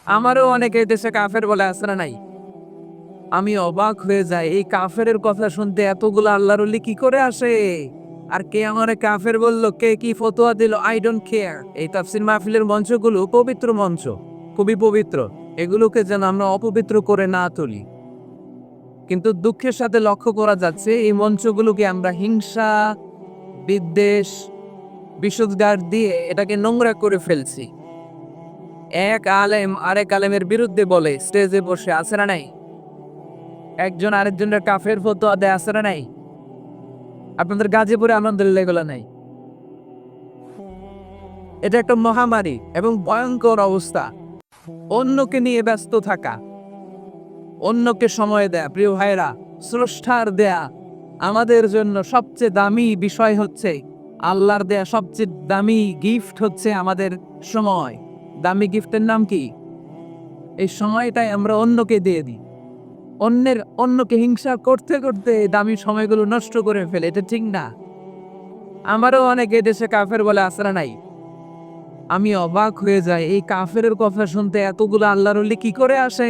আমারও অনেকে দেশে কাফের বলে আছে না নাই? আমি অবাক হয়ে যাই, এই কাফেরের কথা শুনতে এতগুলো আল্লাহর ওলি কি করে আসে? আর কে আমারে কাফের বলল, কে কি ফতোয়া দিল, আই ডোন্ট কেয়ার। এই তাফসির মাহফিলের মঞ্চগুলো পবিত্র মঞ্চ, খুবই পবিত্র। এগুলোকে যেন আমরা অপবিত্র করে না তুলি। কিন্তু দুঃখের সাথে লক্ষ্য করা যাচ্ছে এই মঞ্চগুলোকে আমরা হিংসা, বিদ্বেষ, বিষোদ্গার দিয়ে এটাকে নোংরা করে ফেলছি। এক আলেম আরেক আলেমের বিরুদ্ধে বলে স্টেজে বসে, আছে না নাই? একজন আরেকজনের কাফের ফতোয়া দেয়, আছে না নাই? আপনাদের গাজীপুরে আলহামদুলিল্লাহ এগুলো নাই। এটা একটা মহামারী এবং ভয়ঙ্কর অবস্থা। অন্যকে নিয়ে ব্যস্ত থাকা, অন্যকে সময় দেয়া, প্রিয় ভাইরা, স্রষ্টার দেয়া আমাদের জন্য সবচেয়ে দামি বিষয় হচ্ছে, আল্লাহর দেয়া সবচেয়ে দামি গিফট হচ্ছে আমাদের সময়। দামি গিফটের নাম কি? এই সময়টাই আমরা অন্যকে দিয়ে দিই। অন্যকে হিংসা করতে করতে দামি সময়গুলো নষ্ট করে ফেলে, এটা ঠিক না। আমারও অনেকে দেশে কাফের বলে, আছে না নাই? আমি অবাক হয়ে যাই, এই কাফেরের কথা শুনতে এতগুলো আল্লাহর ওলি কি করে আসে?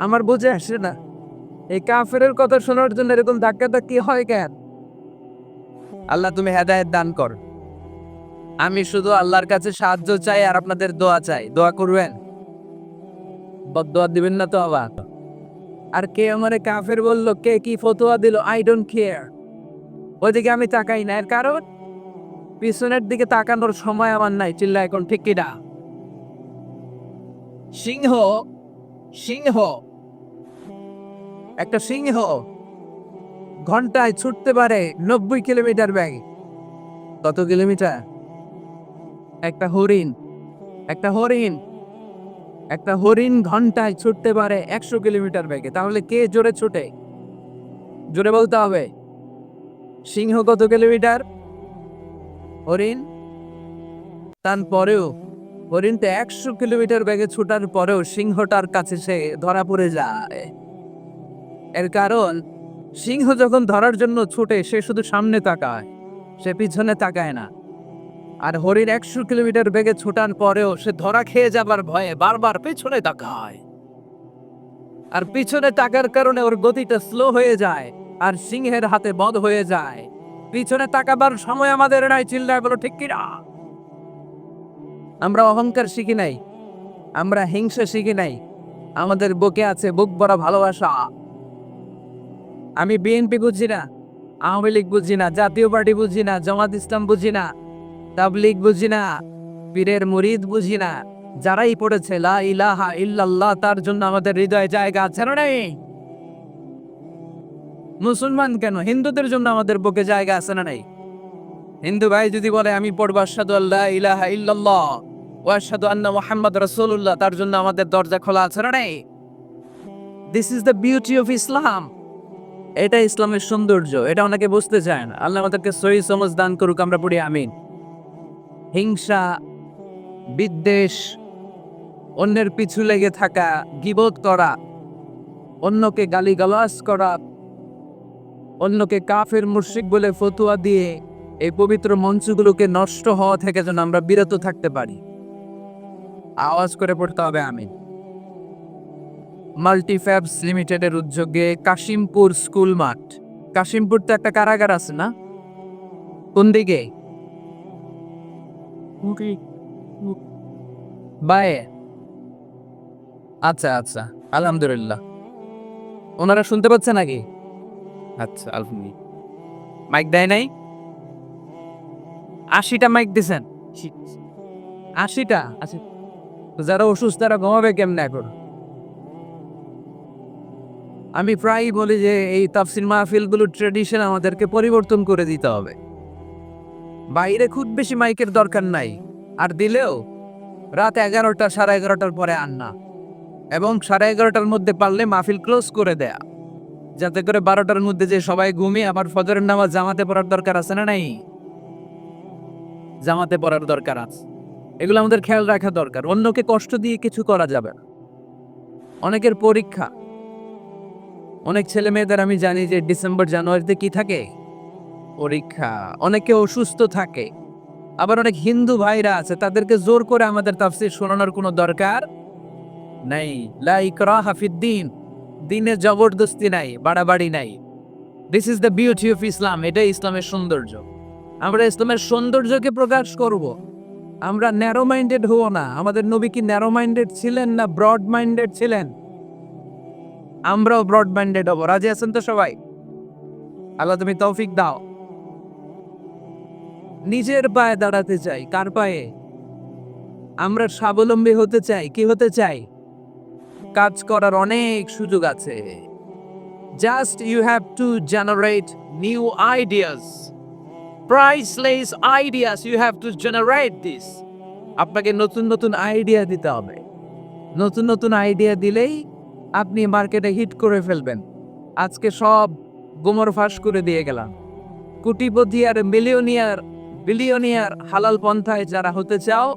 আমার বুঝে আসে না, এই কাফেরের কথা শোনার জন্য এরকম ধাক্কা ধাক্কি হয় কেন? আল্লাহ তুমি হেদায়েত দান কর। আমি শুধু আল্লাহর কাছে সাহায্য চাই আর আপনাদের দোয়া চাই। দোয়া করবেন, বদদোয়া দিবেন না তো আবার। আর কে আমারে কাফের বললো, কে কি ফতোয়া দিল, আই ডোন্ট কেয়ার। ওইদিকে আমি তাকাই না, এর কারণ পিছনের দিকে তাকানোর সময় আমার নাই। চিল্লা এখন ঠিক কিনা? সিংহ, সিংহ, একটা সিংহ ঘন্টায় ছুটতে পারে 90 কিলোমিটার বেগে। কত কিলোমিটার? একটা হরিণ, একটা হরিণ, একটা হরিণ ঘন্টায় ছুটতে পারে 100 কিলোমিটার বেগে। তাহলে কে জোরে ছুটে? জোরে বলতে হবে। সিংহ কত কিলোমিটার? হরিণ। তারপরেও হরিণটা 100 কিলোমিটার বেগে ছুটার পরেও সিংহটার কাছে সে ধরা পড়ে যায়। এর কারণ সিংহ যখন ধরার জন্য ছুটে সে শুধু সামনে তাকায়, সে পিছনে তাকায় না। আর হরিণ 100 কিলোমিটার বেগে ছুটার পরেও সে ধরা খেয়ে যাবার ভয়ে বারবার পেছনে তাকায়। আর পিছনে তাকার কারণে ওর গতিটা স্লো হয়ে যায় আর সিংহের হাতে বধ হয়ে যায়। পিছনে তাকাবার সময় আমাদের নাই। চিল্লায় বলো ঠিক কিনা? আমরা অহংকার শিখি নাই, আমরা হিংসা শিখি নাই। আমাদের বুকে আছে বুক ভরা ভালোবাসা। আমি বিএনপি বুঝি না, আওয়ামী লীগ বুঝি না, জাতীয় পার্টি বুঝি না, জামাত ইসলাম বুঝি না, তাবলীগ বুঝি না, পীরের মুরিদ বুঝি না। যারাই পড়েছে লা ইলাহা ইল্লাল্লাহ, তার জন্য আমাদের হৃদয়ে জায়গা আছে না নাই? মুসলমান কেন, হিন্দুদের জন্য আমাদের বুকে জায়গা আছে না নাই? হিন্দু ভাই যদি বলে আমি পড়বো আশহাদু আল্লা ইলাহা ইল্লাল্লাহ ওয়া আশহাদু আন্না মুহাম্মাদ রাসূলুল্লাহ, তার জন্য আমাদের দরজা খোলা আছে না নাই? This is the beauty of Islam. এটা ইসলামের সৌন্দর্য, এটা অনেকে বুঝতে চায় না। আল্লাহ আমাদেরকে সহি সমাজ দান করুক, আমরা পড়ি আমিন। হিংসা, বিদ্বেষ, অন্যের পিছু লেগে থাকা, গীবত করা, অন্যকে গালিগালাজ করা, অন্যকে কাফের মুশরিক বলে ফতোয়া দিয়ে এই পবিত্র মঞ্চগুলোকে নষ্ট হওয়া থেকে যেন আমরা বিরত থাকতে পারি। আওয়াজ করে পড়তে হবে আমিন। মাল্টিফ্যাবস লিমিটেডের উদ্যোগে কাশিমপুর স্কুল মাঠ। কাশিমপুর তো একটা কারাগার আছে না? কোন দিকে? বায়ে। আচ্ছা আচ্ছা, আলহামদুলিল্লাহ। ওনারা শুনতে পাচ্ছে নাকি? আচ্ছা, আলহামদুলিল্লাহ। মাইক দেয় নাই? 80টা মাইক দিছেন? 80টা? আচ্ছা, তো যারা অসুস্থ তারা ঘুমাবে কেমনে এখন? আমি প্রায়ই বলি যে এই তাফসির মাহফিলগুলোর ট্রেডিশন আমাদেরকে পরিবর্তন করে দিতে হবে। বাইরে খুব বেশি মাইকের দরকার নাই, আর দিলেও রাত 11টা 11:30টার পরে আর না। এবং 11:30টার মধ্যে পারলে মাহফিল ক্লোজ করে দেয়া, যাতে করে 12টার মধ্যে যে সবাই ঘুমিয়ে আবার ফজরের নামাজ জামাতে পড়ার দরকার আছে না নাই? জামাতে পড়ার দরকার আছে। এগুলো আমাদের খেয়াল রাখা দরকার। অন্যকে কষ্ট দিয়ে কিছু করা যাবে না। অনেকের পরীক্ষা, অনেক ছেলে মেয়েদের আমি জানি যে ডিসেম্বর জানুয়ারিতে কি থাকে? পরীক্ষা। অনেকে অসুস্থ থাকে, আবার অনেক হিন্দু ভাইরা আছে, তাদেরকে জোর করে আমাদের তাফসীর শোনানোর কোনো দরকার নাই। লা ইকরাহা ফিদ্দিন, দিনে জবরদস্তি নাই, বাড়াবাড়ি নাই। This is the beauty of Islam. এটাই ইসলামের সৌন্দর্য। আমরা ইসলামের সৌন্দর্যকে প্রকাশ করব। আমরা ন্যারো মাইন্ডেড হব না। আমাদের নবী কি ন্যারো মাইন্ডেড ছিলেন না ব্রড মাইন্ডেড ছিলেন? আমরাও ব্রড মাইন্ডেড হব। রাজি আছেন তো সবাই? আল্লাহ তুমি তৌফিক দাও। নিজের পায়ে দাঁড়াতে চাই। কার পায়ে? আমরা স্বাবলম্বী হতে চাই। কি হতে চাই? কাজ করার অনেক সুযোগ আছে। Just you have to generate new ideas, priceless ideas. You have to generate this. আপনাকে নতুন নতুন আইডিয়া দিতে হবে। নতুন নতুন আইডিয়া দিলেই আপনি মার্কেটে হিট করে ফেলবেন। আজকে সব গোমর ফাঁস করে দিয়ে গেলাম। কোটিপতি আর মিলিয়নিয়ার, বিলিয়নিয়ার হালাল পন্থায় যারা হতে চাও,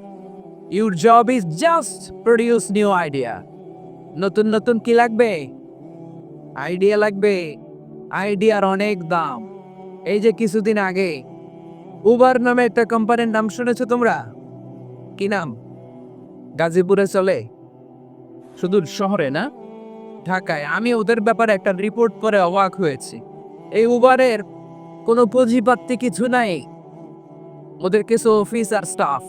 your job is just produce new idea. নতুন নতুন কি লাগবে? আইডিয়া লাগবে। আইডিয়ার অনেক দাম। এই যে কিছুদিন আগে উবার নামে একটা কোম্পানির নাম শুনেছো তোমরা? কি নাম? গাজীপুরে চলে, শুধু শহরে না, ঢাকায়। আমি ওদের ব্যাপারে একটা রিপোর্ট করে অবাক হয়েছি। এই উবারের কোনো পুঁজিপাতি কিছু নাই। ওদের কিছু অফিস আর স্টাফ,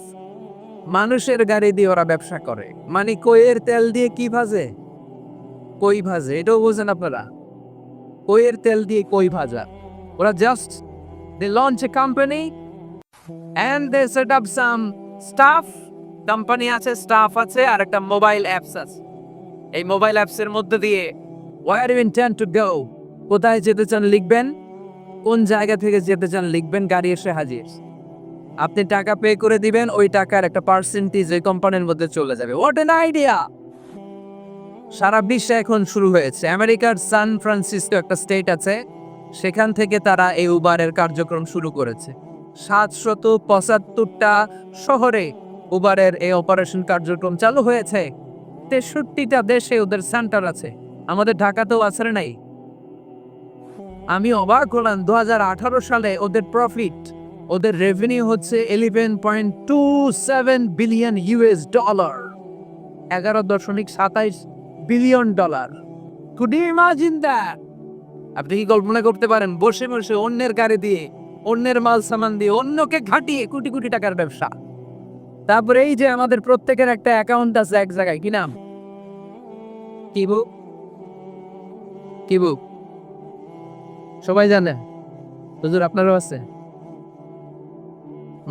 মানুষের গাড়ি দিয়ে ওরা ব্যবসা করে। মানে কইয়ের তেল দিয়ে কি ভাজে? কই ভাজে। এটাও বোঝেন আপনারা? কইয়ের তেল দিয়ে কই ভাজা। ওরা just they launch a company and they set up some staff. Company আছে, স্টাফ আছে, আর একটা মোবাইল অ্যাপস আছে। এই মোবাইল অ্যাপসের মধ্যে দিয়ে where you intend to go, কোথায় যেতে চান লিখবেন, কোন জায়গা থেকে যেতে চান লিখবেন, গাড়ি এসে হাজির। আপনি টাকা পে করে দিবেন, ওই টাকার একটা পার্সেন্টেজ ওই কোম্পানির মধ্যে চলে যাবে। What an idea! সারা বিশ্বে এখন শুরু হয়েছে। আমেরিকার সান ফ্রান্সিসকো একটা স্টেট আছে, সেখান থেকে তারা এই উবারের কার্যক্রম শুরু করেছে। 775টা শহরে উবারের এই অপারেশন কার্যক্রম চালু হয়েছে। 63টা দেশে ওদের সেন্টার আছে। আমাদের ঢাকাতেও আছে নাই? আমি অবাক হলাম, 2018 সালে ওদের প্রফিট, ওদের রেভিনিউ হচ্ছে 11.27 billion US dollar, 11.27 billion dollar. Could you imagine that? আপনি কি কল্পনা করতে পারেন বসে বসে অন্যের গাড়ি দিয়ে, অন্যের মাল সামান দিয়ে, অন্যকে ঘাটিয়ে কোটি কোটি টাকার ব্যবসা? তারপরে এই যে আমাদের প্রত্যেকের একটা অ্যাকাউন্ট আছে এক জায়গায়, কি নাম? কি বুক? কি বুক? সবাই জানে? হুজুর আপনারও আছে?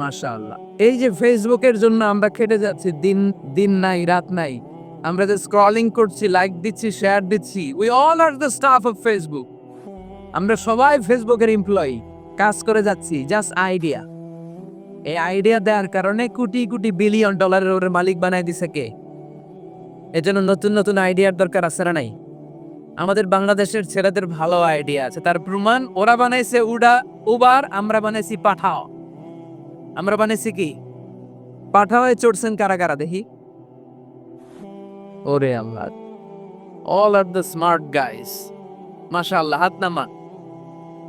মাশাআল্লাহ। এই যে ফেসবুকের জন্য আমরা খেটে যাচ্ছি, দিন দিন নাই রাত নাই, আমরা যে স্ক্রলিং করছি, লাইক দিচ্ছি, শেয়ার দিচ্ছি, we all are the staff of Facebook. আমরা সবাই ফেসবুকের এমপ্লয়ি, কাজ করে যাচ্ছি। Just idea. এই আইডিয়া দেওয়ার কারণে কোটি কোটি বিলিয়ন ডলারের ওর মালিক বানায় দিছে কে? এজন্য নতুন নতুন আইডিয়ার দরকার আছে না নাই? আমাদের বাংলাদেশের ছেলেদের ভালো আইডিয়া আছে, তার প্রমাণ ওরা বানাইছে উবার, আমরা বানাইছি পাঠাও। আমরা বানাইছি কি? পাঠাওয়ে চড়ছেন কারা কারা দেখি? ওরে আল্লাহ, all are the smart guys. মাশাআল্লাহ, হাত নামা।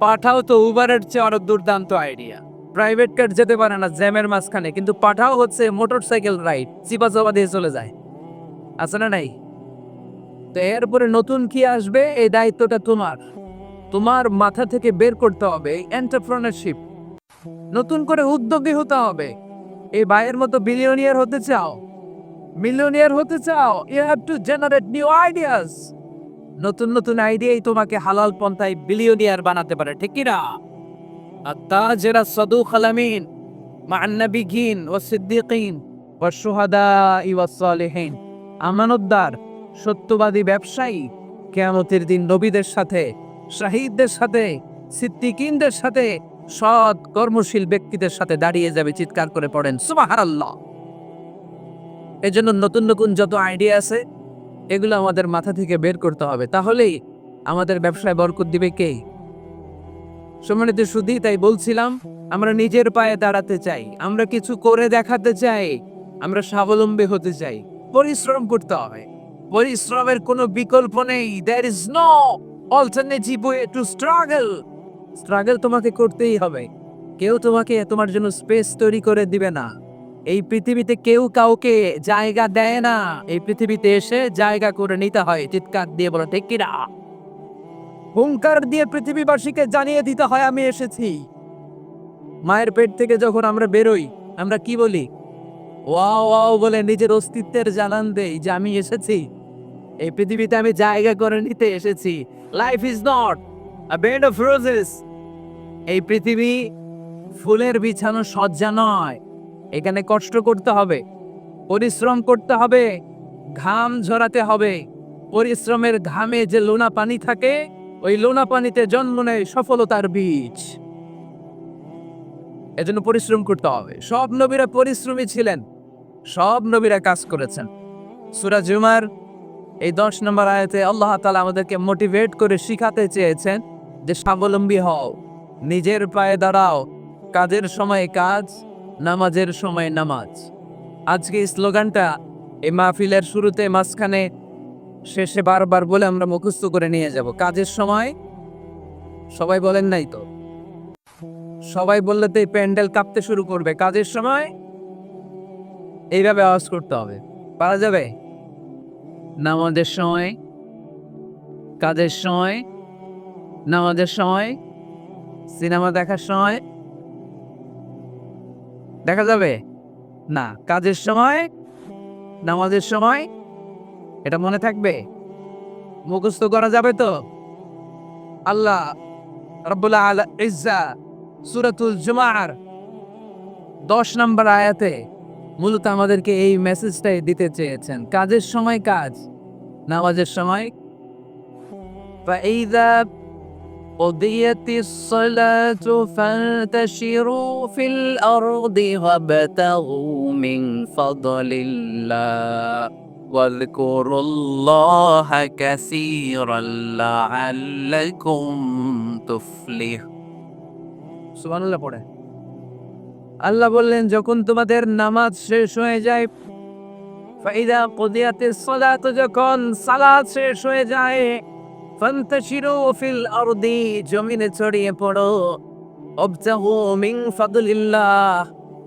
পাঠাও তো উবারের চেয়ে অনেক দুর্দান্ত আইডিয়া। প্রাইভেট কার যেতে পারে না জ্যামের মাঝখানে, কিন্তু পাঠাও হচ্ছে মোটরসাইকেল রাইড, চিপা চাপা দিয়ে চলে যায়। আছে না নাই? তো এরপরে নতুন কি আসবে, এই দায়িত্বটা তোমার। তোমার মাথা থেকে বের করতে হবে এন্টারপ্রেনারশিপ। নতুন করে উদ্যোগী হতে হবে। এই ভাইয়ের মতো বিলিয়নিয়ার হতে চাও, মিলিয়নিয়ার হতে চাও, you have to generate new ideas. নতুন নতুন আইডিয়াই তোমাকে হালাল পন্থায় বিলিয়নিয়ার বানাতে পারে, ঠিক কি না? আত্তাজিরা সাদুক আলামিন মা'আন নাবিয়্যিন ওয়াস সিদ্দীকিন ওয়াশ শুহাদাই ওয়াস সালিহিন। আমানতদার, সত্যবাদী ব্যবসায়ী কিয়ামতের দিন নবীদের সাথে, শাহীদদের সাথে, সিদ্দীকিনদের সাথে, সৎ কর্মশীল ব্যক্তিদের সাথে দাঁড়িয়ে যাবে। চিৎকার করে পড়েন সুবহানাল্লাহ। এজন্য নতুন নতুন যত আইডিয়া আছে, এগুলো আমাদের মাথা থেকে বের করতে হবে। তাহলেই আমাদের ব্যবসায় বরকত দিবে কে? সম্মানিত সুধী, তাই বলছিলাম, আমরা নিজের পায়ে দাঁড়াতে চাই, আমরা কিছু করে দেখাতে চাই, আমরা স্বাবলম্বী হতে চাই। পরিশ্রম করতে হবে। পরিশ্রমের কোনো বিকল্প নেই। There is no alternative way to struggle. Struggle তোমাকে করতেই হবে। কেউ তোমার জন্য স্পেস তৈরি করে দিবে না। এই পৃথিবীতে কেউ কাউকে জায়গা দেয় না। এই পৃথিবীতে এসে জায়গা করে নিতে হয়। চিৎকার দিয়ে বলো ঠিক কিনা? হুঙ্কার দিয়ে পৃথিবীবাসীকে জানিয়ে দিতে হয় আমি এসেছি। মায়ের পেট থেকে যখন আমরা বেরোই, আমরা কি বলি? ওয়াও ওয়াও বলে নিজের অস্তিত্বের জানান দেই যে আমি এসেছি। এই পৃথিবীতে আমি জায়গা করে নিতে এসেছি। Life is not a bed of roses. এই পৃথিবী ফুলের বিছানো সজ্জা নয়। এখানে কষ্ট করতে হবে, পরিশ্রম করতে হবে, ঘাম ঝরাতে হবে। পরিশ্রমের ঘামে যে লোনা পানি থাকে, ওই লোনা পানিতে জন্ম নেয় সফলতার বীজ। এজন্য পরিশ্রম করতে হবে। সব নবীরা পরিশ্রমী ছিলেন, সব নবীরা কাজ করেছেন। সূরা জুমার এই 10 নম্বর আয়াতে আল্লাহ তাআলা আমাদেরকে মোটিভেট করে শিখাতে চেয়েছেন যে স্বাবলম্বী হও, নিজের পায়ে দাঁড়াও, কাজের সময় কাজ, নামাজের সময় নামাজ। আজকে এই স্লোগানটা এই মাহফিলের শুরুতে, মাঝখানে, শেষে বারবার বলে আমরা মুখস্থ করে নিয়ে যাব। কাজের সময়, সবাই বলেন নাই তো? সবাই বললে তো এই প্যান্ডেল কাঁপতে শুরু করবে। কাজের সময় এইভাবে আওয়াজ করতে হবে। পারা যাবে? নামাজের সময়, কাজের সময়, নামাজের সময়, সিনেমা দেখার সময় দেখা যাবে না? কাজের সময়, নামাজের সময়, এটা মনে থাকবে? মুখস্থ করা যাবে তো? আল্লাহ রাব্বুল ইজ্জা সূরাতুল জুমার 10 নম্বর আয়াতে মূলত আমাদেরকে এই মেসেজটাই দিতে চেয়েছেন। কাজের সময় কাজ, নামাজের সময়। فإذا قضيت الصلاة فانتشروا في الأرض وابتغوا من فضل الله واذكروا الله كثيرا لعلكم تفلحون। সুবহানাল্লাহ পড়ে। আল্লাহ বললেন যখন তোমাদের নামাজ শেষ হয়ে যায়, ফাইদা কুদিয়াতিস সালাত, যখন সালাত শেষ হয়ে যায়, ফান্তাশিরু ফিল আরদি, জমিনে ছড়িয়ে পড়ো, ওয়াবতাগু মিন ফাদলিল্লাহ,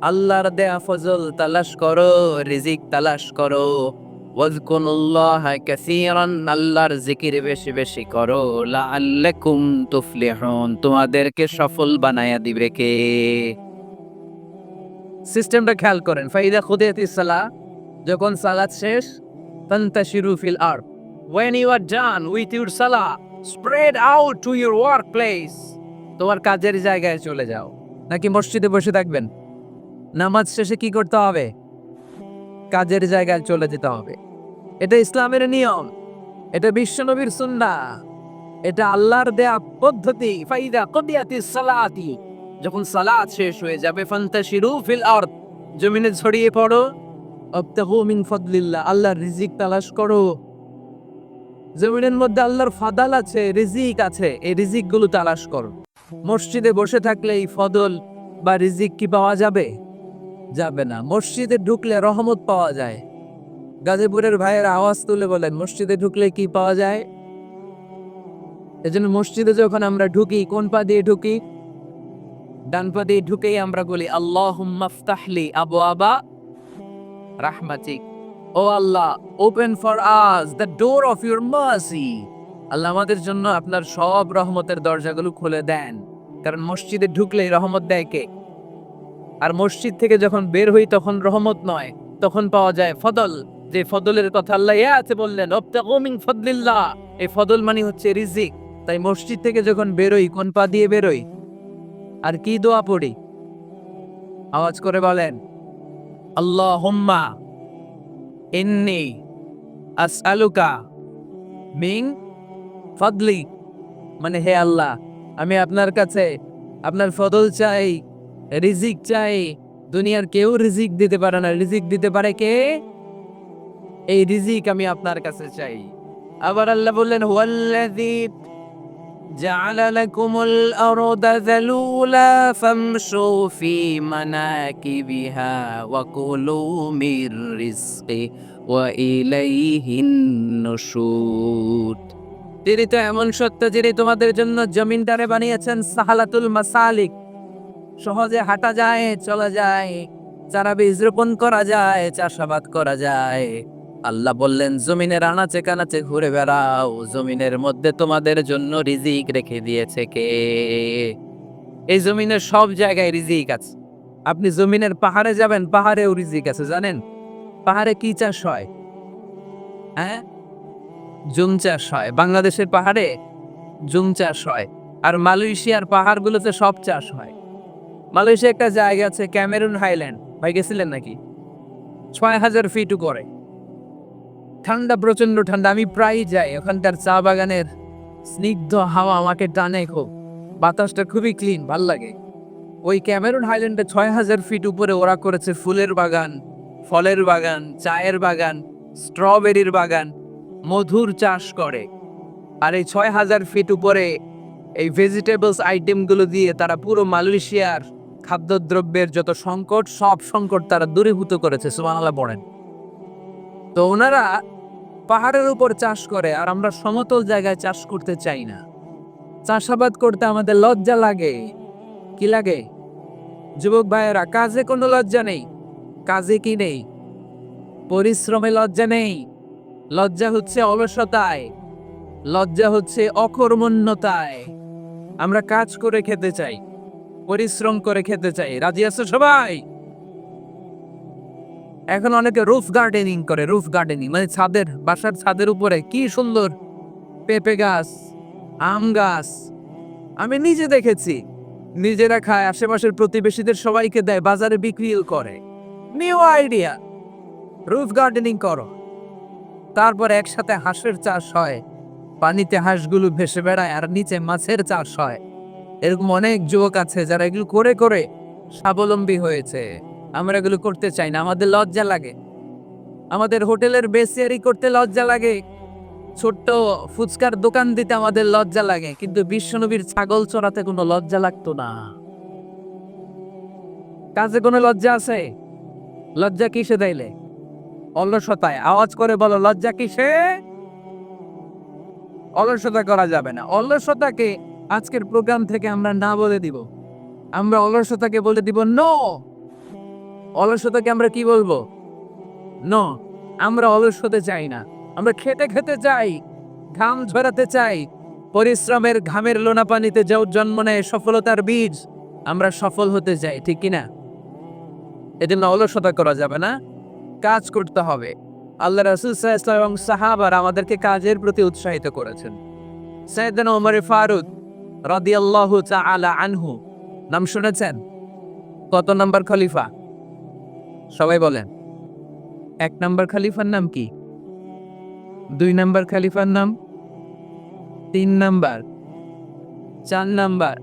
আল্লাহর দেয়া ফজল তালাশ করো, রিজিক তালাশ করো। ওয়াজকুরুল্লাহা কাসীরান, আল্লাহর জিকির বেশি বেশি করো। লাআল্লাকুম তুফলিহুন, তোমাদেরকে সফল বানায়া দিবে কে? সিস্টেমটা খেয়াল করেন। ফাইদা খুদিয়াতিস সালাহ, যখন সালাত শেষ, ফান্তাশিরু ফিল আরদ, when you are done with your salah, spread out to your workplace, তোমার কাজের জায়গায় চলে যাও। নাকি মসজিদে বসে থাকবেন? নামাজ শেষে কি করতে হবে? কাজের জায়গায় চলে যেতে হবে। এটা ইসলামের নিয়ম, এটা বিশ্বনবীর সুন্নাহ, এটা আল্লাহর দেয়া পদ্ধতি। ফাইদা কুদিয়াতিস সালাতি, যখন সালাত শেষ হয়ে যাবে, ফান্তাশিরু ফিল আরদ, জমিনে ছড়িয়ে পড়ো, ওয়াবতাগু মিন ফাদলিল্লাহ, আল্লাহর রিজিক তালাশ করো। জমিনের মধ্যে আল্লাহর ফাদাল আছে, রিজিক আছে, এই রিজিক গুলো তালাশ করো। মসজিদে বসে থাকলে এই ফদল বা রিজিক কি পাওয়া যাবে? যাবে না। মসজিদে ঢুকলে রহমত পাওয়া যায়। গাজীপুরের ভাইয়ের আওয়াজ তুলে বলেন, মসজিদে ঢুকলে কি পাওয়া যায়? এজন্য মসজিদে যখন আমরা ঢুকি, কোন পা দিয়ে ঢুকি? ডান পা দিয়ে ঢুকেই আমরা বলি আল্লাহুম্মা ফতাহলি আবওয়াবা রাহমাতিক, O Allah, open for us the door of your mercy. আল্লাহ আমাদের জন্য আপনার সব রহমতের দরজাগুলো খুলে দেন। কারণ মসজিদে ঢুকলেই রহমত দেয় কে? আর মসজিদ থেকে যখন বের হই তখন রহমত নয়, তখন পাওয়া যায় ফদল। যে ফদলের কথা আল্লাহ ইয়াতে বললেন, ওয়াবতাগু মিন ফাদলিল্লাহ, এই ফদল মানে হচ্ছে রিজিক। তাই মসজিদ থেকে যখন বেরোই, কোন পা দিয়ে বেরোই? আর কি দোয়া পড়ি? আওয়াজ করে বলেন, আল্লাহুম্মা ইন্নী আসআলুকা মিন ফাদলি, মানে হে আল্লাহ, আমি আপনার কাছে আপনার ফদল চাই, রিজিক চাই। দুনিয়ার কেউ রিজিক দিতে পারে না, রিজিক দিতে পারে কে? এই রিজিক আমি আপনার কাছে চাই। আবার আল্লাহ বললেন, হুয়াল্লাযী জাআলা লাকুমুল আরদা যালুলা ফামশু ফি মানাকিবিহা ওয়া কুলু মির রিজকি ওয়া ইলাইহিন নুশুর। তিনি তো এমন সত্য যিনি তোমাদের জন্য জমিনটারে বানিয়েছেন সাহালাতুল মাসালিক, সহজে হাঁটা যায়, চলা যায়, চারা বীজ রোপণ করা যায়, চাষাবাদ করা যায়। আল্লাহ বললেন, জমিনের আনাচে কানাচে ঘুরে বেড়াও, জমিনের মধ্যে তোমাদের জন্য রিজিক রেখে দিয়েছে কে? এই জমিনের সব জায়গায় রিজিক আছে। আপনি জমিনের পাহাড়ে যাবেন, পাহাড়েও রিজিক আছে। জানেন পাহাড়ে কি চাষ হয়? হ্যাঁ, জুম চাষ হয়। বাংলাদেশের পাহাড়ে জুম চাষ হয়। আর মালয়েশিয়ার পাহাড়গুলোতে সব চাষ হয়। মালয়েশিয়া একটা জায়গা আছে ক্যামেরুন হাইল্যান্ড, ভাই গেছিলেন নাকি? ৬,০০০ ফিট উপরে, ঠান্ডা, প্রচন্ড ঠান্ডা। আমি প্রায় যাই, ওখানকার চা বাগানের স্নিগ্ধ হাওয়া আমাকে টানে খুব। বাতাসটা খুবই ক্লিন, ভাল লাগে। ওই ক্যামেরুন হাইল্যান্ডে ৬,০০০ ফিট উপরে ওরা করেছে ফুলের বাগান, ফলের বাগান, চায়ের বাগান, স্ট্রবেরির বাগান, মধুর চাষ করে। আর এই ৬,০০০ ফিট উপরে এই ভেজিটেবলস আইটেমগুলো দিয়ে তারা পুরো মালয়েশিয়ার খাদ্যদ্রব্যের যত সংকট, সব সংকট তারা দূরীভূত করেছে। সুবহানাল্লাহ পড়েন। তো ওনারা পাহাড়ের উপর চাষ করে, আর আমরা সমতল জায়গায় চাষ করতে চাই না। চাষাবাদ করতে আমাদের লজ্জা লাগে। কি লাগে? যুবক ভাইয়েরা, কাজে কোনো লজ্জা নেই। কাজে কি নেই? পরিশ্রমে লজ্জা নেই। লজ্জা হচ্ছে অলসতায়, লজ্জা হচ্ছে অকর্মণ্যতায়। আমরা কাজ করে খেতে চাই, পরিশ্রম করে খেতে চাই। রাজি আছো সবাই? এখন অনেকে রুফ গার্ডেনিং করে। রুফ গার্ডেনিং মানে ছাদের, বাসার ছাদের উপরে কি সুন্দর পেঁপে গাছ, আম গাছ। আমি নিজে দেখেছি, নিজেরা খায়, আশেপাশের প্রতিবেশীদের সবাইকে দেয়, বাজারে বিক্রিও করে। নিউ আইডিয়া, রুফ গার্ডেনিং করো। তারপর একসাথে হাঁসের চাষ হয়, পানিতে হাঁসগুলো ভেসে বেড়ায়, আর নিচে মাছের চাষ হয়। এরকম অনেক যুবক আছে যারা এগুলো করে করে স্বাবলম্বী হয়েছে। আমরা এগুলো করতে চাই না, আমাদের লজ্জা লাগে। আমাদের হোটেলের বেসিয়ারি করতে লজ্জা লাগে, ছোট্ট ফুচকার দোকান দিতে আমাদের লজ্জা লাগে, কিন্তু বিশ্বনবীর ছাগল চড়াতে কোনো লজ্জা লাগতো না। কাজে কোনো লজ্জা আছে? লজ্জা কিসে তাইলে? অলসতায়। আওয়াজ করে বলো, লজ্জা কিসে? অলসতা করা যাবে না। অলসতাকে আজকের প্রোগ্রাম থেকে আমরা না বলে দিব। আমরা অলসতাকে বলে দিব নো। অলসতাকে আমরা কি বলবো? নো। আমরা অলস হতে চাই না। আমরা খেতে খেতে চাই, ঘাম ঝরাতে চাই। পরিশ্রমের ঘামের লোনা পানিতে জন্ম নেয় সফলতার বীজ। আমরা সফল হতে চাই, ঠিক কিনা? এজন্য অলসতা করা যাবে না, কাজ করতে হবে। আল্লাহ রাসূল সাল্লাল্লাহু আলাইহি ওয়াসাল্লাম এবং সাহাবারা আমাদেরকে কাজের প্রতি উৎসাহিত করেছেন। সাইয়েদনা ওমর ফারুক রাদিয়াল্লাহু তাআলা আনহু, নাম শুনেছেন? কত নাম্বার খলিফা? সবাই বলেন। ১ নাম্বার খলিফার নাম কি? ২ নাম্বার খলিফার নাম? ৩ নাম্বার? ৪ নাম্বার?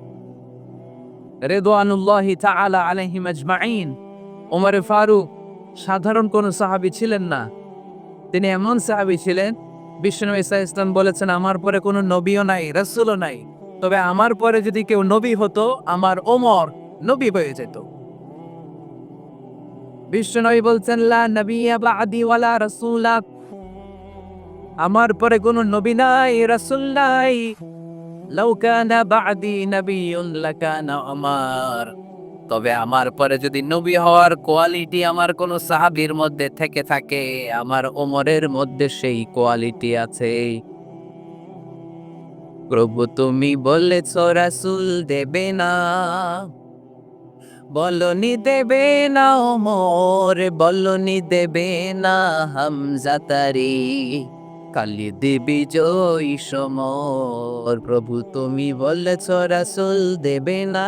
রিদওয়ানুল্লাহি তাআলা আলাইহিম আজমাইন। ওমর ফারুক সাধারণ কোন সাহাবী ছিলেন না। তিনি এমন সাহাবী ছিলেন, বিশ্বনবী সাল্লাল্লাহু আলাইহি ওয়াসাল্লাম বলেছেন, আমার পরে কোনো নবীও নাই, রাসূলও নাই, তবে আমার পরে যদি কেউ নবী হতো, আমার ওমর নবী হয়ে যেত। বিশ্বনবী বলছেন, লা নাবিয়্যা বা'দি ওয়ালা রাসূলা, আমার পরে কোনো নবী নাই, রাসূল নাই। লাউ কানা বা'দি নাবিয়্যুন লাকানা ওমর, তবে আমার পরে যদি নবী হওয়ার কোয়ালিটি আমার কোন সাহাবীর মধ্যে থেকে থাকে, আমার ওমরের মধ্যে সেই কোয়ালিটি আছে। প্রভু তুমি বলেছ রাসূল দেবে না, বলনি দেবে না ওমর, বলনি দেবে না হামজা তারি, কালি দেবী জয় সমর। প্রভু তুমি বলেছ রাসূল দেবে না,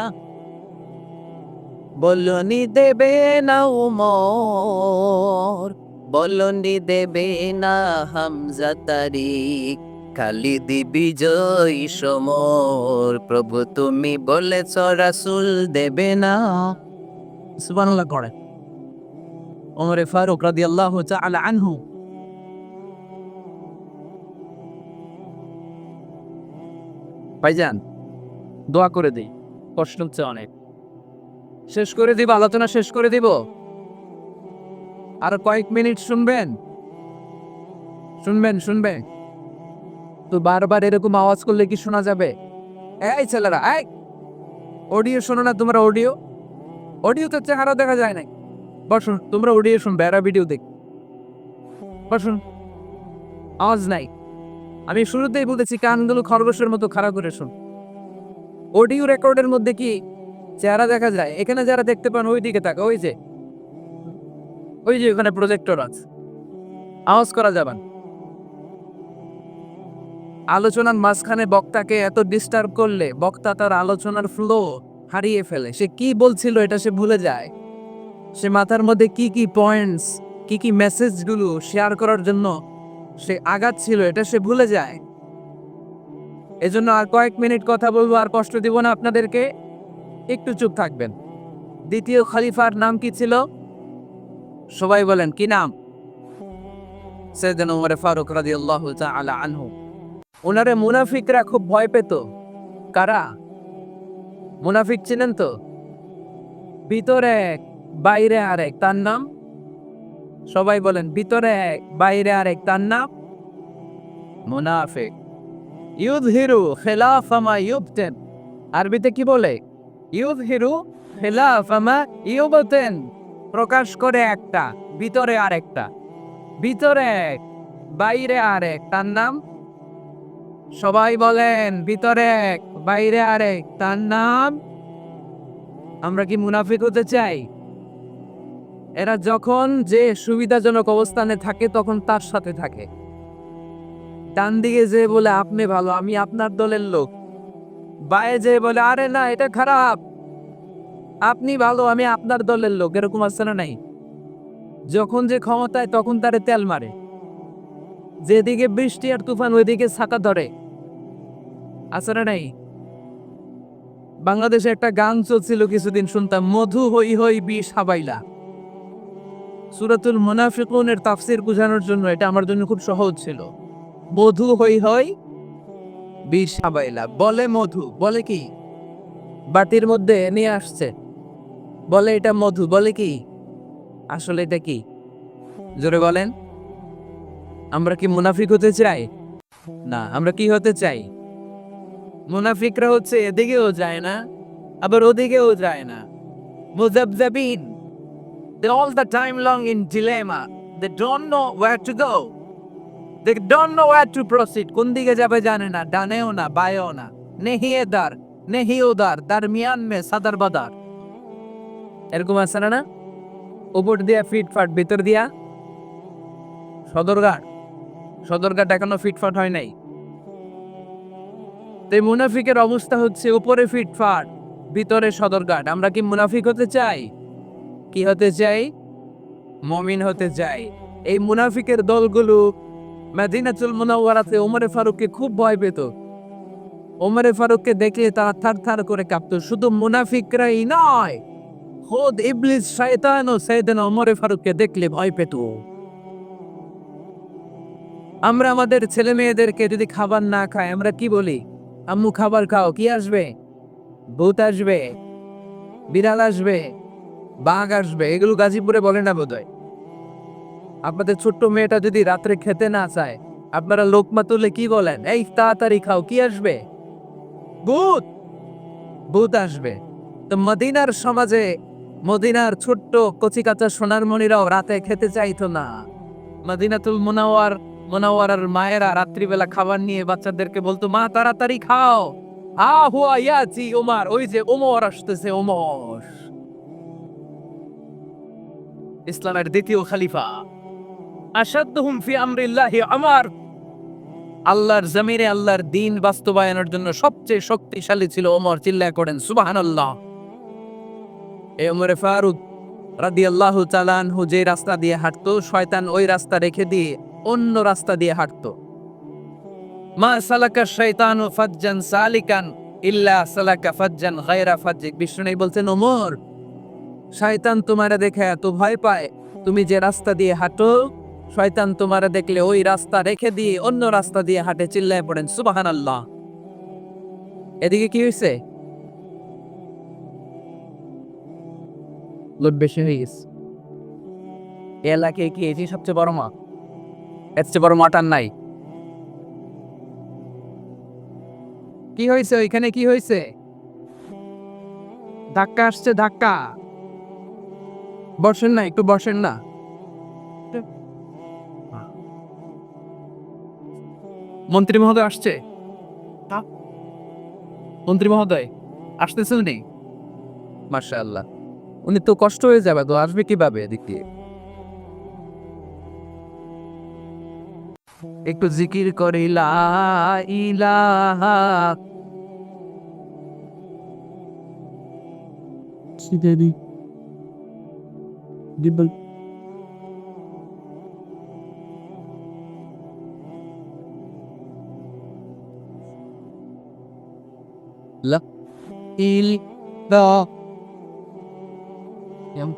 বলনি দেবে না ওমর, বলনি দেবে না হামজা তারিক, খালি দিবি জয় সমর। প্রভু তুমি বলেছ রাসূল দেবে না। সুবহানাল্লাহ করে ওমর ফারুক রাদিয়াল্লাহু তাআলা আনহু। ভাইজান, দোয়া করে দেই, কষ্ট হচ্ছে অনেক। শেষ করে দিব, আলোচনা শেষ করে দিব। আর কয়েক মিনিট শুনবেন? শুনবেন? তো বারবার এরকম আওয়াজ করলে কি শোনা যাবে? এই ছেলেরা, এই অডিও শোনো না তোমরা? অডিও অডিওতে চেহারা দেখা যায় নাই। বসুন, তোমরা অডিও শুনবে, এরা ভিডিও দেখ। বসুন, আওয়াজ নাই। আমি শুরুতেই বলেছি কানগুলো খরগোশের মতো খাড়া করে শুন। অডিও রেকর্ডের মধ্যে কি চেহারা দেখা যায়? এখানে যারা দেখতে পান ওই দিকে তাকা, ওই যে ওখানে প্রজেক্টর আছে, আওয়াজ করা যাবে না। আলোচনার মাঝখানে বক্তাকে এত ডিস্টার্ব করলে বক্তা তার আলোচনার ফ্লো হারিয়ে ফেলে। সে কি বলছিল এটা সে ভুলে যায়। সে মাথার মধ্যে কি কি পয়েন্টস, কি কি মেসেজগুলো শেয়ার করার জন্য সে আগাচ্ছিল এটা সে ভুলে যায়। এজন্য আর কয়েক মিনিট কথা বলবো, আর কষ্ট দিব না আপনাদেরকে, একটু চুপ থাকবেন। দ্বিতীয় খলিফার নাম কি ছিল? সবাই বলেন কি নাম? সাইয়েদনা ওমর ফারুক রাদিয়াল্লাহু তাআলা আনহু। ওনারে মুনাফিকরা খুব ভয় পেত। কারা? মুনাফিক চিনেন তো? ভিতরে এক বাইরে আরেক, তার নাম? সবাই বলেন, ভিতরে এক বাইরে আরেক, তার নাম মুনাফিক। ইউযহিরু খিলাফা মা ইউবতিন, আরবিতে কি বলে? ইউযহিরু খিলাফা মা ইউবতিন, প্রকাশ করে একটা, ভিতরে আরেকটা। ভিতরে এক বাইরে আরেক, তার নাম? সবাই বলেন, ভিতরে এক বাইরে আরেক, তার নাম? আমরা কি মুনাফিক হতে চাই? এরা যখন যে সুবিধাজনক অবস্থানে থাকে তখন তার সাথে থাকে। ডান দিকে যে বলে আপনি ভালো, আমি আপনার দলের লোক। বায়ে যে বলে আরে না এটা খারাপ, আপনি ভালো, আমি আপনার দলের লোক। এরকম আছে না নাই? যখন যে ক্ষমতায় তখন তারে তেল মারে। যেদিকে বৃষ্টি আর তুফান ওইদিকে ছাতা ধরে। আছে না নাই? বাংলাদেশে একটা গান চলছিল কিছুদিন, শুনতাম, মধু হই হই বিষ হাবাইলা। সূরাতুল মুনাফিকুনের তাফসীর বোঝানোর জন্য এটা আমার জন্য খুব সহজ ছিল। মধু হই হই বিষ হাবাইলা, বলে মধু, বলে কি? বাটির মধ্যে নিয়ে আসছে, বলে এটা মধু, বলে কি? আসলে এটা কি? জোরে বলেন। আমরা কি মুনাফিক হতে চাই? না, আমরা কি হতে চাই? মুনাফিকরা হচ্ছে এদিকেও যায় না, আবার ওদিকেও যায় না। মুযাবযাবিন, they all the time long in dilemma, they don't know where to go, they don't know where to proceed, কোন দিকে যাবে জানে না, ডানেও না বায়েও না, নেহি এদার নেহি ওদার, দারমিয়ান মে সাদার বাদার। এরকম আছে না? উপর দিয়া ফিটফাট, ভিতর দিয়া সদরঘাট। সদরঘাট এখনো ফিটফাট হয় নাই। তো মুনাফিকের অবস্থা হচ্ছে উপরে ফিটফাট, ভিতরে সদরঘাট। আমরা কি মুনাফিক হতে চাই? কি হতে চাই? মুমিন হতে চাই। এই মুনাফিকের দলগুলো মদিনাতুল মুনাওয়ারাতে ওমরে ফারুককে খুব ভয় পেত। ওমরে ফারুককে দেখলে তারা থার থার করে কাঁপতো। শুধু মুনাফিকরাই নয়, খোদ ইবলিস শয়তানও সাইয়েদনা ওমরে ফারুককে দেখলে ভয় পেত। আমরা আমাদের ছেলে মেয়েদেরকে যদি খাবার না খায় আমরা কি বলি? আম্মু খাবার খাও। কি আসবে? ভূত আসবে, বিড়াল আসবে, বাঘ আসবে। এগুলো গাজীপুরে বলে না বোধহয়। আপনাদের ছোট্ট মেয়েটা যদি রাত্রে খেতে না চায়, আপনারা লোকমা তুলে কি বলেন? এই তাড়াতাড়ি খাও, কি আসবে? ভূত, ভূত আসবে। তো মদিনার সমাজে মদিনার ছোট্ট কচিকাঁচা সোনারমণিরাও রাতে খেতে চাইতো না। মদিনাতুল মুনাওয়ারার মায়েরা রাত্রিবেলা খাবার নিয়ে বাচ্চাদেরকে বলতো, মা তাড়াতাড়ি খাও, হা হুয়া ইয়াতি ওমর, ওই যে ওমর আসতেছে, ওমর ইসলামের দ্বিতীয় খলিফা। আশাদ্দুহুম ফি আমরিল্লাহি আমর, আল্লাহর জমিনে আল্লাহর দ্বীন বাস্তবায়নের জন্য সবচেয়ে শক্তিশালী ছিল ওমর। চিল্লায় করেন সুবহানাল্লাহ। এই ওমরে ফারুক রাদিয়াল্লাহু তাআলা আনহু যে রাস্তা দিয়ে হাঁটতো, শয়তান ওই রাস্তা রেখে দিয়ে অন্য রাস্তা দিয়ে হাঁটতো। মা সালাকা শাইতানু ফাজ্জান সালিকান ইল্লা সালাকা ফাজ্জান গায়রা ফাজ্জিক। বিষ্ণু বলছেন, ওমর, শয়তান তোমারে দেখে এত ভয় পায়, তুমি যে রাস্তা দিয়ে হাঁটো, শয়তান তোমারে দেখলে ওই রাস্তা রেখে দিয়ে অন্য রাস্তা দিয়ে হাঁটে। চিল্লায় পড়েন সুবহানাল্লাহ। এদিকে কি হয়েছে? লোড বেশি হয়ে গেছে। এলাকায় কি এটি সবচেয়ে বড় মাঠ? এর চেয়ে বড় মাঠ আর নাই। কি হয়েছে ওইখানে? কি হয়েছে? ধাক্কা আসছে, ধাক্কা। বসেন না, একটু বসেন না। মন্ত্রী মহোদয় আসছে, মন্ত্রী মহোদয় আসতেছে উনি। মাশাআল্লাহ, উনি তো কষ্ট হয়ে যাবে, তো আসবে কিভাবে এদিক দিয়ে? একটু জিকির করে লা ইলাহা। সিদেরি দিবল। লা ইল দা এম।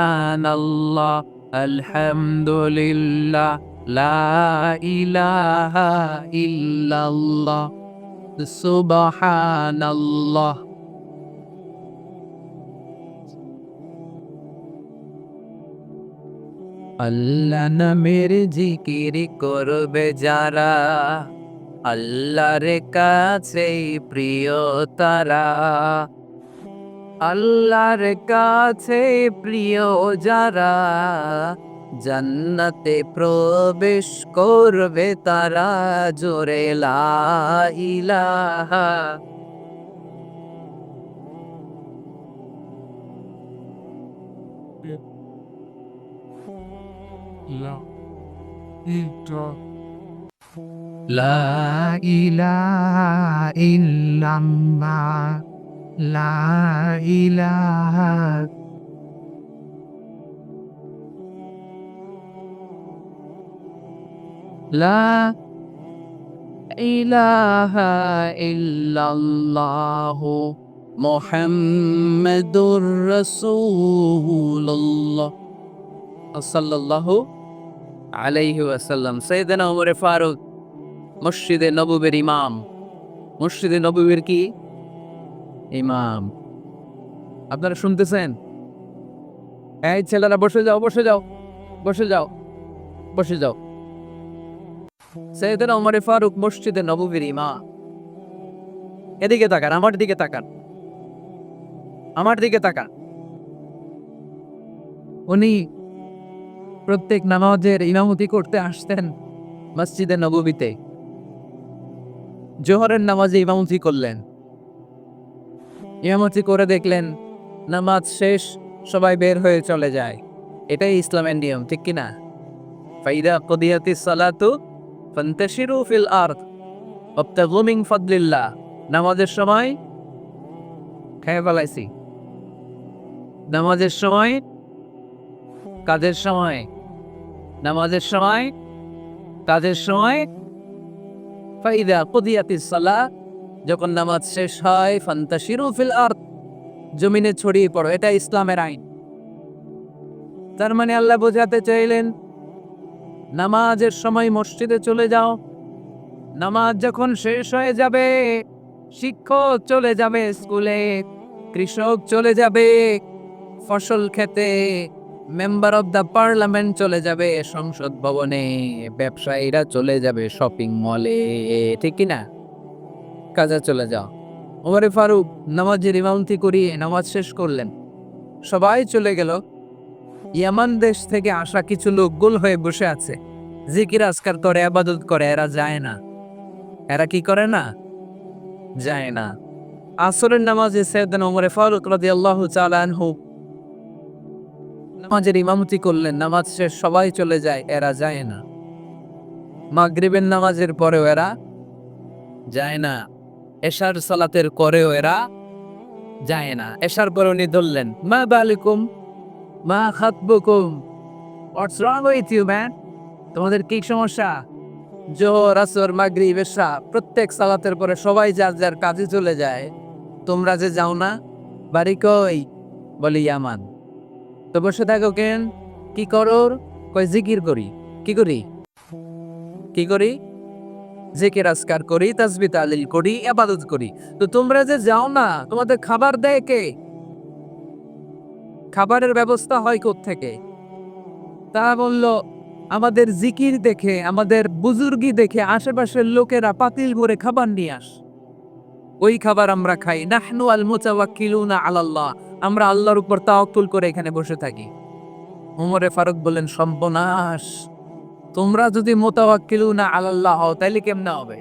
সুবহানাল্লাহ, আলহামদুলিল্লাহ, লা ইলাহা ইল্লাল্লাহ, সুবহানাল্লাহ। আল্লাহ নামের জিকির করবে যারা, আল্লাহর কাছে প্রিয় তারা। আল্লাহর কাছে প্রিয় যারা, জান্নাতে প্রবেশ করবে তারা। জোরে লা ইলাহা। লা ইলাহা ইল্লাল্লাহ, লা ইলাহা। লা ইলাহা ইল্লাল্লাহু মুহাম্মাদুর রাসূলুল্লাহ সাল্লাল্লাহু আলাইহি ওয়াসাল্লাম। সাইয়েদনা ওমর ফারুক মসজিদে নববীর ইমাম। মসজিদে নববীর কি ইমাম? আপনারা শুনতেছেন? এই ছেলেরা বসে যাও, বসে যাও, বসে যাও, বসে যাও। সাইয়েদনা ওমর ফারুক মসজিদে নববীর ইমাম। এদিকে তাকান, আমার দিকে তাকান, আমার দিকে তাকান। উনি প্রত্যেক নামাজের ইমামতি করতে আসতেন মসজিদে নববীতে। জোহরের নামাজে ইমামতি করলেন, ইমামতি করে দেখলেন নামাজ শেষ, সবাই বের হয়ে চলে যায়। এটাই ইসলামের নিয়ম, ঠিক কিনা? ফাইদা কুদিয়াতিস সালাতু ফান্তাশিরু ফিল আরদ ওয়াবতাগু মিন ফাদলিল্লাহ। নামাজের সময় খেয়ে ফেলাইছি, নামাজের সময়, কাজের সময়, নামাজের সময়, কাজের সময়। ফাইদা কুদিয়াতিস সালাহ, যখন নামাজ শেষ হয়, ফান্তাশিরু ফিল আরদ, জমিনে ছড়িয়ে পড়ো। এটা ইসলামের আইন। তার মানে আল্লাহ বোঝাতে চাইলেন নামাজের সময় মসজিদে চলে যাও। নামাজ যখন শেষ হয়ে যাবে, শিক্ষক চলে যাবে স্কুলে, কৃষক চলে যাবে ফসল খেতে, মেম্বার অব দ্য পার্লামেন্ট চলে যাবে সংসদ ভবনে, ব্যবসায়ীরা চলে যাবে শপিং মলে, ঠিক কিনা? কাজে চলে যাও। ওমর ফারুক নামাজের ইমামতি করিয়ে নামাজ শেষ করলেন, সবাই চলে গেল। ইয়ামান দেশ থেকে আসা কিছু লোক গোল হয়ে বসে আছে, জিকির আজকার করে, আবাদত করে, এরা যায় না। এরা কি করে না? যায় না। আসরের নামাজে সাইয়েদনা ওমর ফারুক রাদিয়াল্লাহু তাআলা আনহু নামাজের ইমামতি করলেন, নামাজ শেষ, সবাই চলে যায়, এরা যায় না। মাগরিবের নামাজের পরেও এরা যায় না। এশার সালাতের পরেও এরা যায় না। এশার পরে উনি ধরলেন, মা বালিকুম, মা খাতবুকুম, হোয়াটস রং উইথ ইউ ম্যান? তোমাদের কি সমস্যা? জোহর, আসর, মাগরিব, এশা প্রত্যেক সালাতের পরে সবাই যার যার কাজে চলে যায়, তোমরা যে যাও না? বাড়ি কই? বলি ইয়ামান। তো বসে থাকো কেন? কি করো? কই জিকির করি। কি করি? কি করি? জিকির আজকার করি, তাসবিহ তাহলিল করি, ইবাদত করি। তো তোমরা যে যাও না, তোমাদের খাবার দেয় কে? খাবারের ব্যবস্থা হয় কোত্থেকে? তারা বলল, আমাদের জিকির দেখে, আমাদের বুজুর্গি দেখে আশেপাশের লোকেরা পাতিল ভরে খাবার নিয়ে আস, ওই খাবার আমরা খাই। নাহনু আল মুতাওয়াক্কিলুনা আলাল্লাহ, আমরা আল্লাহর উপর তাওয়াক্কুল করে এখানে বসে থাকি। ওমরে ফারুক বললেন, সর্বনাশ, তোমরা যদি মুতাওয়াক্কিলুনা আলাল্লাহ হও তাইলে কেমনে হবে?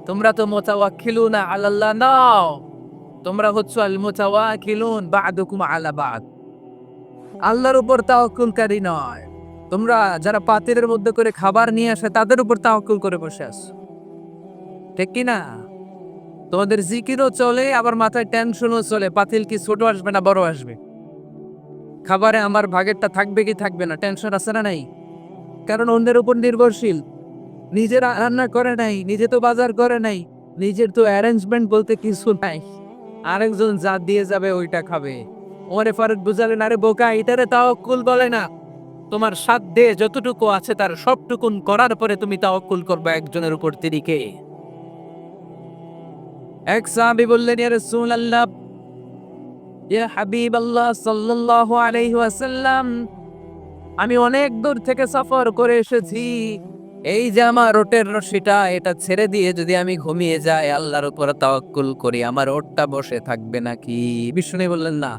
তোমরা তো মুতাওয়াক্কিলুনা আলাল্লাহ নাও, তোমরা হচ্ছ আল মুতাওয়াক্কিলুন বা'দুকুম আলা বা'দ, আল্লাহর উপর তাওয়াক্কুলকারী নয়। তোমরা যারা পাতিলের মধ্যে করে খাবার নিয়ে আসে তাদের উপর তাওয়াক্কুল করে বসে আছো, ঠিক কি না? তোমাদের জিকিরও চলে, আবার মাথায় টেনশনও চলে, পাতিল কি ছোট আসবে না বড় আসবে, খাবারে আমার ভাগেরটা থাকবে কি থাকবে না, টেনশন আছে না নাই? কারণ অন্যের উপর নির্ভরশীল, নিজের রান্না করে নাই, নিজে তো বাজার করে নাই, নিজের তো অ্যারেঞ্জমেন্ট বলতে কিছু নাই, আরেকজন যা দিয়ে যাবে ওইটা খাবে। ওমরে ফারুক বুঝালেন, আরে বোকা, এটারে তাওয়াক্কুল বলে না। তোমার সাধ্যে যতটুকু আছে তার সবটুকুন করার পরে তুমি তাওয়াক্কুল করবে একজনের উপর, তিনি কে? এক সাহাবী বললেন, ইয়া রাসূলুল্লাহ, ইয়া হাবিবাল্লাহ সাল্লাল্লাহু আলাইহি ওয়াসাল্লাম, আমি অনেক দূর থেকে সফর করে এসেছি, এই যে আমার ওটের রশিটা, এটা ছেড়ে দিয়ে যদি আমি ঘুমিয়ে যাই, আল্লাহর উপর তাওয়াক্কুল করি, আমার ওটটা বসে থাকবে নাকি? বিষ্ণু বললেন, না,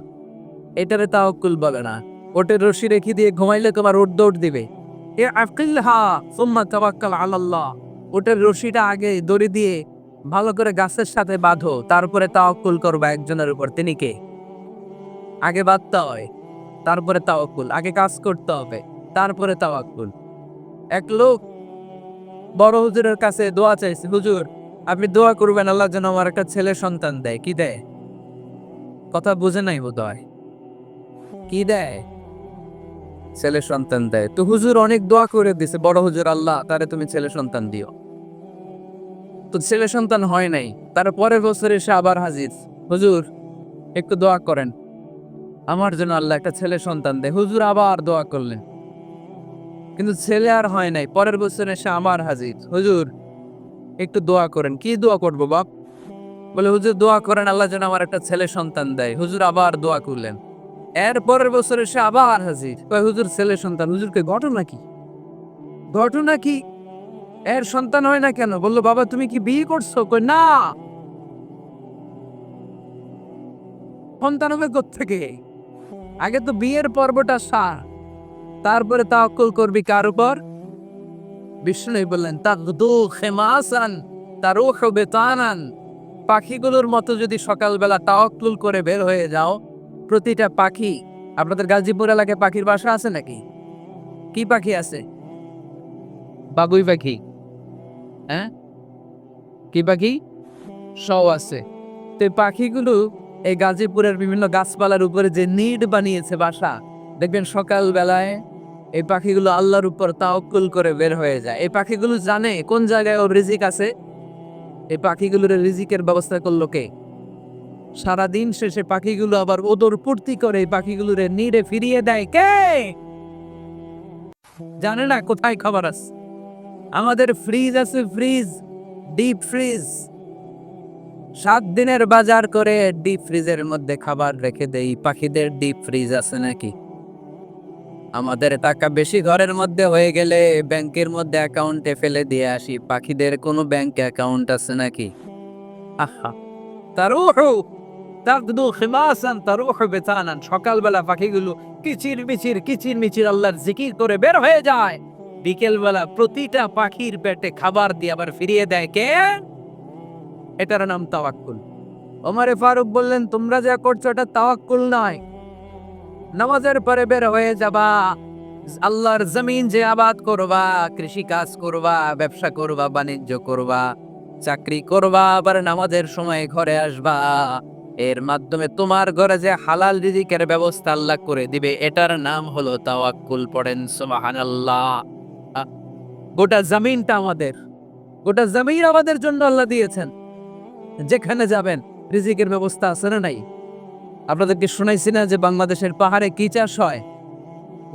এটারে তাওয়াক্কুল বলে না। ওটের রশি রেখে দিয়ে ঘুমাইলে তোমার ওট দৌড় দিবে। এ আকিলহা সুম্মা তাওয়াক্কাল আলাল্লাহ, ওটের রশিটা আগে দড়ি দিয়ে ভালো করে গাছের সাথে বাঁধো, তারপরে তাওয়াক্কুল করবা একজনের উপর, তিনি কে? আগে বাঁধতে হয়, তারপরে তাওয়াক্কুল, আগে কাজ করতে হবে, তারপরে তাওয়াক্কুল। এক লোক বড় হুজুরের কাছে দোয়া চাইছে, হুজুর আপনি দোয়া করবেন আল্লাহ যেন আমার একটা ছেলে সন্তান দেয়। কি দেয়? কথা বুঝে নাই বোধহয়। কি দেয়? ছেলে সন্তান দেয়। তো হুজুর অনেক দোয়া করে দিছে, বড় হুজুর, আল্লাহ তারে তুমি ছেলে সন্তান দিও। তো ছেলে সন্তান হয় নাই। তার পরের বছর এসে আবার হাজির, হুজুর একটু দোয়া করেন আমার জন্য আল্লাহ একটা ছেলে সন্তান দেয়। হুজুর আবার দোয়া করলেন, কিন্তু ছেলে আর হয় নাই। পরের বছর এসে আমার হাজির, হুজুর একটু দোয়া করেন। কি দোয়া করবো বাপ? বলে, হুজুর দোয়া করেন আল্লাহ যেন আমার একটা ছেলে সন্তান দেয়। হুজুর আবার দোয়া করলেন। এর পরের বছর এসে আবার হাজির, কয় হুজুর ছেলে সন্তান। হুজুরকে ঘটনা কি? ঘটনা কি? এর সন্তান হয় না কেন? বললো, বাবা তুমি কি বিয়ে করছো? কই না। সন্তান হবে কোত্থেকে? আগে তো বিয়ের পর্বটা সার, তারপরে তাওয়াক্কুল করবি কার উপর? বিষ্ণু বললেন, তাগদু খিমাসান তারুহু বিতানান, পাখিগুলোর মতো যদি সকালবেলা তাওয়াক্কুল করে বের হয়ে যাও, প্রতিটা পাখি, আপনাদের গাজীপুর এলাকায় পাখির বাসা আছে নাকি? কি পাখি আছে? বাবুই পাখি। হ্যাঁ, কি পাখি? সব আছে। তো এই পাখিগুলো এই গাজীপুরের বিভিন্ন গাছপালার উপরে যে নিড বানিয়েছে বাসা, দেখবেন সকাল বেলায় এই পাখিগুলো আল্লাহর উপর তাওয়াক্কুল করে বের হয়ে যায়। এই পাখিগুলো জানে কোন জায়গায় ওর রিজিক আছে। এই পাখিগুলোর রিজিকের ব্যবস্থা করলো কে? সারাদিন শেষে পাখিগুলো আবার ওদর পূর্তি করে এই পাখিগুলোর নিড়ে ফিরিয়ে দেয় কে? জানে না কোথায় খাবার আছে। আমাদের ফ্রিজ আছে, ফ্রিজ, ডিপ ফ্রিজ, 7 দিনের বাজার করে ডিপ ফ্রিজের মধ্যে খাবার রেখে দেই। পাখিদের ডিপ ফ্রিজ আছে নাকি? আমাদের টাকা বেশি ঘরের মধ্যে হয়ে গেলে ব্যাংকের মধ্যে অ্যাকাউন্টে ফেলে দিয়ে আসি। পাখিদের কোনো ব্যাংক অ্যাকাউন্ট আছে নাকি? আহা, তারুহু তাগদু খিমাসান তারুহু বিতানান, সকালবেলা পাখিগুলো কিচির মিচির আল্লাহর জিকির করে বের হয়ে যায়। বিকেলবেলা প্রতিটা পাখির পেটে খাবার দিয়ে আবার ফিরিয়ে দেয় কে? এটার নাম তাওয়াক্কুল। ওমরে ফারুক বললেন, তোমরা যা করছো এটা তাওয়াক্কুল নয়। নামাজের পরে বের হয়ে যাবা, আল্লাহর জমিন যে আবাদ করবা, কৃষি কাজ করবা, ব্যবসা করবা, বাণিজ্য করবা, চাকরি করবা, আবার নামাজের সময় ঘরে আসবা, এর মাধ্যমে তোমার ঘরে যে হালাল রিজিকের ব্যবস্থা আল্লাহ করে দিবে, এটার নাম হলো তাওয়াক্কুল। পড়েন সুবহানাল্লাহ। আহ, গোটা জমিনটা আমাদের, গোটা জমিন আমাদের জন্য আল্লাহ দিয়েছেন। যেখানে যাবেন রিজিকের ব্যবস্থা আছে না নাই? আপনাদেরকে শোনাইছি না যে বাংলাদেশের পাহাড়ে কি চাষ হয়?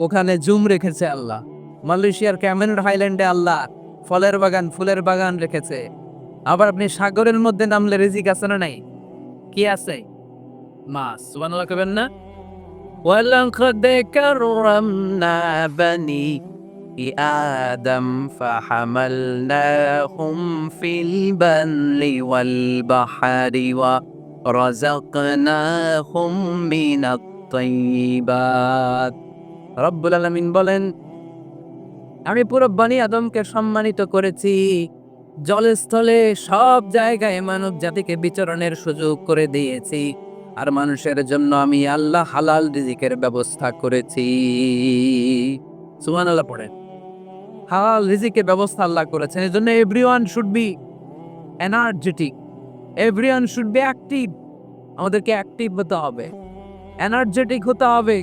ওখানে জুম রেখেছে আল্লাহ। মালয়েশিয়ার ক্যামেরন হাইল্যান্ডে আল্লাহ ফলের বাগান, ফুলের বাগান রেখেছে। আবার আপনি সাগরের মধ্যে নামলে রিজিক আছে না নাই? কি আছে? মাছ। সুবহানাল্লাহ কইবেন না? ولقد كرمنا بني آدم فحملناهم في البر والبحر ورزقناهم من الطيبات রব্বুল আলামিন বলেন, আমি পুরো বনি আদমকে সম্মানিত করেছি, জলস্থলে সব জায়গায় মানব জাতিকে বিচরণের সুযোগ করে দিয়েছি। আর মানুষের জন্য আমি আল্লাহ হালাল রিজিকের ব্যবস্থা করেছি। সুবহানাল্লাহ পড়েন। হালাল রিজিকের ব্যবস্থা আল্লাহ করেছেন। এজন্য everyone should be energetic, everyone should be active. আমাদেরকে অ্যাক্টিভ হতে হবে, এনার্জেটিক হতে হবে,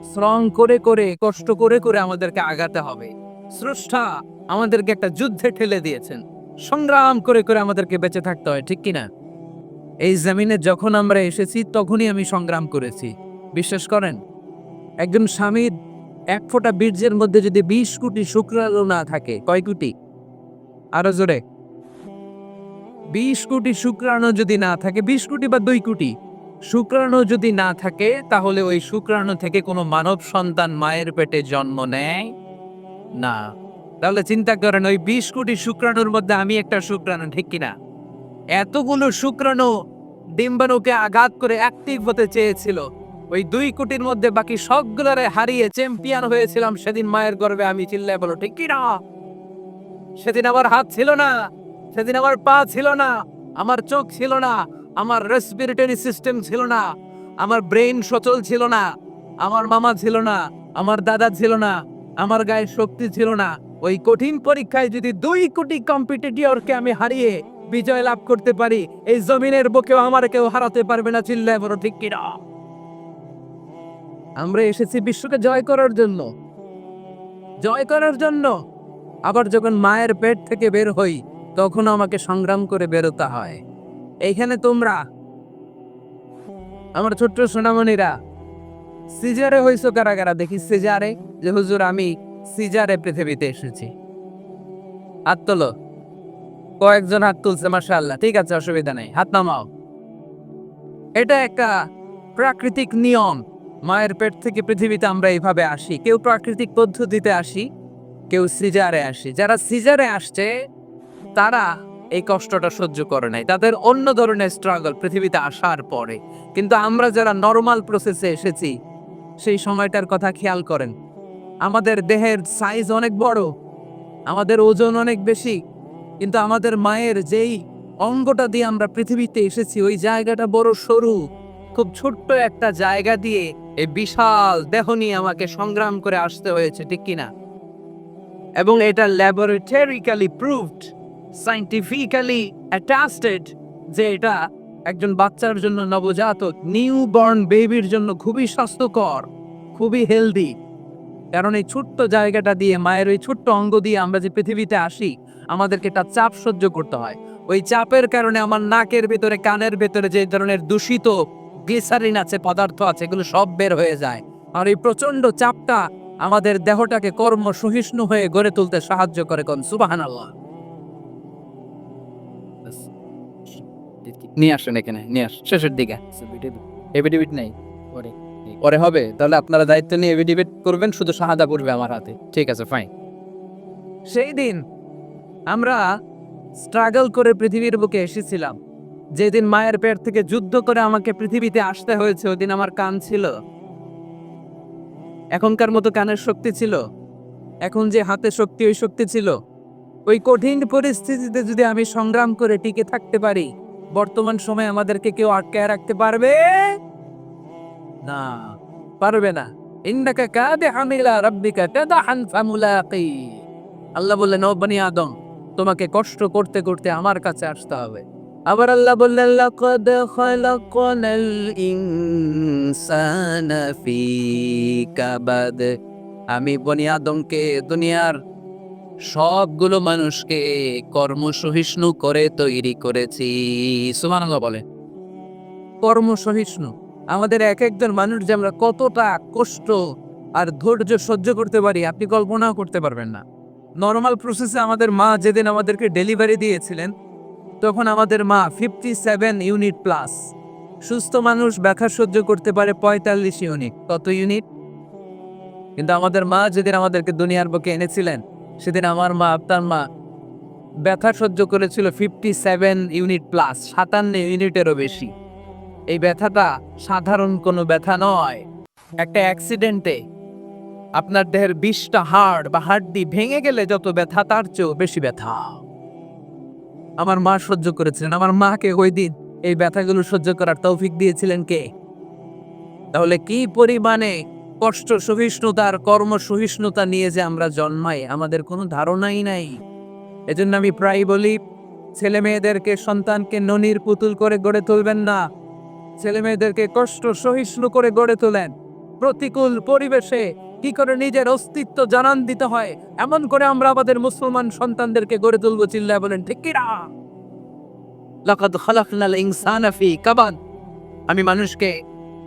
শ্রম করে করে, কষ্ট করে করে আমাদেরকে আগাতে হবে। স্রষ্টা আমাদেরকে একটা যুদ্ধে ঠেলে দিয়েছেন, সংগ্রাম করে করে আমাদেরকে বেঁচে থাকতে হয়, ঠিক কিনা? এই জমিনে যখন আমরা এসেছি তখনই আমি সংগ্রাম করেছি। বিশ্বাস করেন, একজন স্বামীর এক ফোঁটা বীর্যের মধ্যে যদি 20 কোটি শুক্রাণু না থাকে, কয় কোটি? আরো জোরে। 20 কোটি শুক্রাণু যদি না থাকে, 20 কোটি বা 2 কোটি শুক্রাণু যদি না থাকে, তাহলে ওই শুক্রাণু থেকে কোনো মানব সন্তান মায়ের পেটে জন্ম নেয় না। তাহলে চিন্তা করেন, ওই 20 কোটি শুক্রাণুর মধ্যে আমি একটা শুক্রাণু, ঠিক কিনা? এতগুলো শুক্রাণু ডিম্বাণুকে আঘাত করে অ্যাক্টিভ হতে চেয়েছিল। ওই 2 কোটির মধ্যে বাকি সবগুলোরে হারিয়ে চ্যাম্পিয়ন হয়েছিলাম সেদিন মায়ের গর্ভে আমি। চিল্লায় বলো ঠিক কিনা? সেদিন আমার হাত ছিল না, সেদিন আমার পা ছিল না, আমার চোখ ছিল না, আমার রেসপিরেটরি সিস্টেম ছিল না, আমার ব্রেইন সচল ছিল না, আমার মামা ছিল না, আমার দাদা ছিল না, আমার গায়ে শক্তি ছিল না। ওই কঠিন পরীক্ষায় যদি 2 কোটি কম্পিটিটরকে আমি হারিয়ে বিজয় লাভ করতে পারি, এই জমিনের বুকেও আমার কেউ হারাতে পারবে না। চিল্লায় বলো ঠিক কিনা? আমরা এসেছি বিশ্বকে জয় করার জন্য, জয় করার জন্য। আবার যখন মায়ের পেট থেকে বের হই, তখন আমাকে সংগ্রাম করে বেরোতে হয়। এইখানে তোমরা আমার ছোট্ট সোনামণিরা সিজারে হইছো কারা কারা? দেখি সিজারে, যে হুজুর আমি সিজারে পৃথিবীতে এসেছি। হাত তোলো। কয়েকজন হাত তুলছে, মাশাআল্লাহ। ঠিক আছে, অসুবিধা নেই, হাত নামাও। এটা একটা প্রাকৃতিক নিয়ম। মায়ের পেট থেকে পৃথিবীতে আমরা এইভাবে আসি। কেউ প্রাকৃতিক পদ্ধতিতে আসি, কেউ সিজারে আসি। যারা সিজারে আসছে তারা এই কষ্টটা সহ্য করে নাই, তাদের অন্য ধরনের স্ট্রাগল পৃথিবীতে আসার পরে। কিন্তু আমরা যারা নরমাল প্রসেসে এসেছি, সেই সময়টার কথা খেয়াল করেন। আমাদের দেহের সাইজ অনেক বড়, আমাদের ওজন অনেক বেশি, কিন্তু আমাদের মায়ের যেই অঙ্গটা দিয়ে আমরা পৃথিবীতে এসেছি, ওই জায়গাটা বড় সরু। খুব ছোট্ট একটা জায়গা দিয়ে এই বিশাল দেহ নিয়ে আমাকে সংগ্রাম করে আসতে হয়েছে, ঠিক কিনা? এবং এটা ল্যাবরেটরিক্যালি প্রুভড, সায়েন্টিফিক্যালি অ্যাটাস্টেড যে এটা একজন বাচ্চার জন্য, নবজাতক নিউ বর্ন বেবির জন্য খুবই স্বাস্থ্যকর, খুবই হেলদি। কারণ এই ছোট্ট জায়গাটা দিয়ে, মায়ের ওই ছোট্ট অঙ্গ দিয়ে আমরা যে পৃথিবীতে আসি, আমাদেরকে একটা চাপ সহ্য করতে হয়। ওই চাপের কারণে আমার নাকের ভেতরে, কানের ভেতরে যে ধরনের দূষিত গ্লিসারিন আছে, পদার্থ আছে, এগুলো সব বের হয়ে যায়। আর এই প্রচন্ড চাপটা আমাদের দেহটাকে কর্ম সহিষ্ণু হয়ে গড়ে তুলতে সাহায্য করে। কোন সুবহানাল্লাহ। নিয়ে আসেন এখানে, নিয়ে আস শেষের দিকে। এভিডেভিট নাই, পরে হবে। তাহলে আপনারা দায়িত্ব নিয়ে এভিডেভিট করবেন, শুধু শাহাদা পড়বে আমার হাতে। ঠিক আছে, ফাইন। সেই দিন আমরা স্ট্রাগল করে পৃথিবীর বুকে এসেছিলাম। যেদিন মায়ের পেট থেকে যুদ্ধ করে আমাকে পৃথিবীতে আসতে হয়েছে, ওই দিন আমার কান ছিল? এখনকার মতো কানের শক্তি ছিল? এখন যে হাতে শক্তি, ওই শক্তি ছিল? ওই কঠিন পরিস্থিতিতে যদি আমি সংগ্রাম করে টিকে থাকতে পারি, বর্তমান সময়ে আমাদেরকে কেউ আটকায় রাখতে পারবে না, পারবে না। ইন্নাকা কাদিহুন ইলা রাব্বিকা কাদহান ফামুলাকি। আল্লাহ বললেন, ও বনি আদম, তোমাকে কষ্ট করতে করতে আমার কাছে আসতে হবে। আবার আল্লাহ বললেন, লাকাদ খালাকনাল ইনসানা ফি কাবাদ। আমি বনি আদমকে, দুনিয়ার সবগুলো মানুষকে কর্মসহিষ্ণু করে তৈরি করেছি। সুবহানাল্লাহ বলে। কর্মসহিষ্ণু। আমাদের এক একজন মানুষ যে আমরা কতটা কষ্ট আর ধৈর্য সহ্য করতে পারি, আপনি কল্পনাও করতে পারবেন না। নরমাল প্রসেসে আমাদের মা যেদিন আমাদেরকে ডেলিভারি দিয়েছিলেন, তখন আমাদের মা 57 ইউনিট প্লাস, সুস্থ মানুষ ব্যথা সহ্য করতে পারে 45 ইউনিট। কত ইউনিট? কিন্তু আমাদের মা যেদিন আমাদেরকে দুনিয়ার বুকে এনেছিলেন, সেদিন আমার মা, আপনার মা ব্যথা সহ্য করেছিল 57 ইউনিট প্লাস, 57 ইউনিটেরও বেশি। এই ব্যথাটা সাধারণ কোনো ব্যথা নয়। একটা অ্যাক্সিডেন্টে আপনার দেহের 20টা হাড় বা হাড্ডি ভেঙে গেলে যত ব্যথা, তার চেয়েও বেশি ব্যথা আমার মা সহ্য করেছিলেন। আমার মাকে ওই দিন এই ব্যথাগুলো সহ্য করার তৌফিক দিয়েছিলেন কে? তাহলে কি পরিমাণে কষ্ট সহিষ্ণুতার, কর্ম সহিষ্ণুতা নিয়ে যে আমরা জন্মাই, আমাদের কোনো ধারণাই নাই। এজন্য আমি প্রায় বলি, ছেলে মেয়েদেরকে, সন্তানকে ননির পুতুল করে গড়ে তুলবেন না। ছেলে মেয়েদেরকে কষ্ট সহিষ্ণু করে গড়ে তোলেন। প্রতিকূল পরিবেশে কি করে নিজের অস্তিত্ব জানান দিতে হয়, এমন করে আমরা আমাদের মুসলমান সন্তানদেরকে গড়ে তুলবো। চিল্লায় বলেন ঠিক কিনা? লাকাদ খালাকনাল ইনসানা ফি কাবাদ। আমি মানুষকে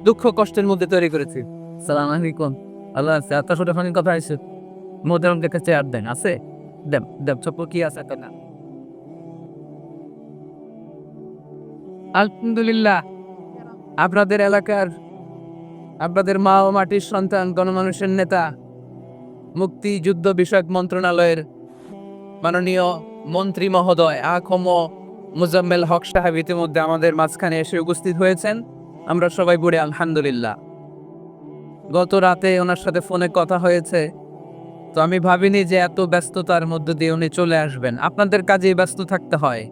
দুঃখ কষ্টের মধ্যে তৈরি করেছি। সালাম আলাইকুম। আল্লাহ আছে। আপনার সাথে ফোনে কথা হয়েছে? মোদেরম দেখে চেয়ার দেন, আছে? দেব দেব চপ্পল কি আছে কেনা? আলহামদুলিল্লাহ, আপনাদের এলাকার, আপনাদের মা ও মাটির সন্তান, গণমানুষের নেতা, মুক্তিযুদ্ধ বিষয়ক মন্ত্রণালয়ের মাননীয় মন্ত্রী মহোদয় আখম মুজাম্মেল হক সাহেব ইতিমধ্যে আমাদের মাঝখানে এসে উপস্থিত হয়েছেন। আমরা সবাই বলি আলহামদুলিল্লাহ। গত রাতে ওনার সাথে ফোনে কথা হয়েছে, তো আমি ভাবিনি যে এত ব্যস্ততার মধ্যে দিয়ে উনি চলে আসবেন। আপনাদের কাজেই ব্যস্ত থাকতে হয়।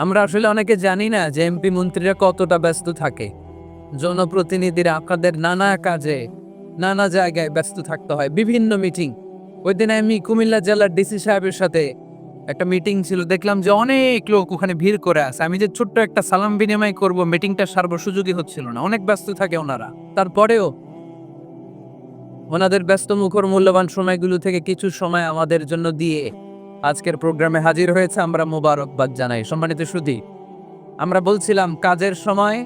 আমরা আসলে অনেকে জানি না যে এমপি মন্ত্রীরা কতটা ব্যস্ত থাকে। জনপ্রতিনিধিরা আপনাদের নানা কাজে, নানা জায়গায় ব্যস্ত থাকতে হয়, বিভিন্ন মিটিং। ওই দিন আমি কুমিল্লা জেলার ডিসি সাহেবের সাথে একটা মিটিং ছিল, দেখলাম যে অনেক লোক ওখানে ভিড় করে আছে। আমি যে ছোট্ট একটা সালাম বিনিময় করব, মিটিংটা সার্ব সুযোগই হচ্ছিল না। অনেক ব্যস্ত থাকে ওনারা। তারপরেও ওনাদের ব্যস্ত মুখর মূল্যবান সময়গুলো থেকে কিছু সময় আমাদের জন্য দিয়ে আজকের প্রোগ্রামে হাজির হয়েছে। আমরা মোবারকবাদ জানাই। সম্মানিত সুধী, আমরা বলছিলাম কাজের সময়,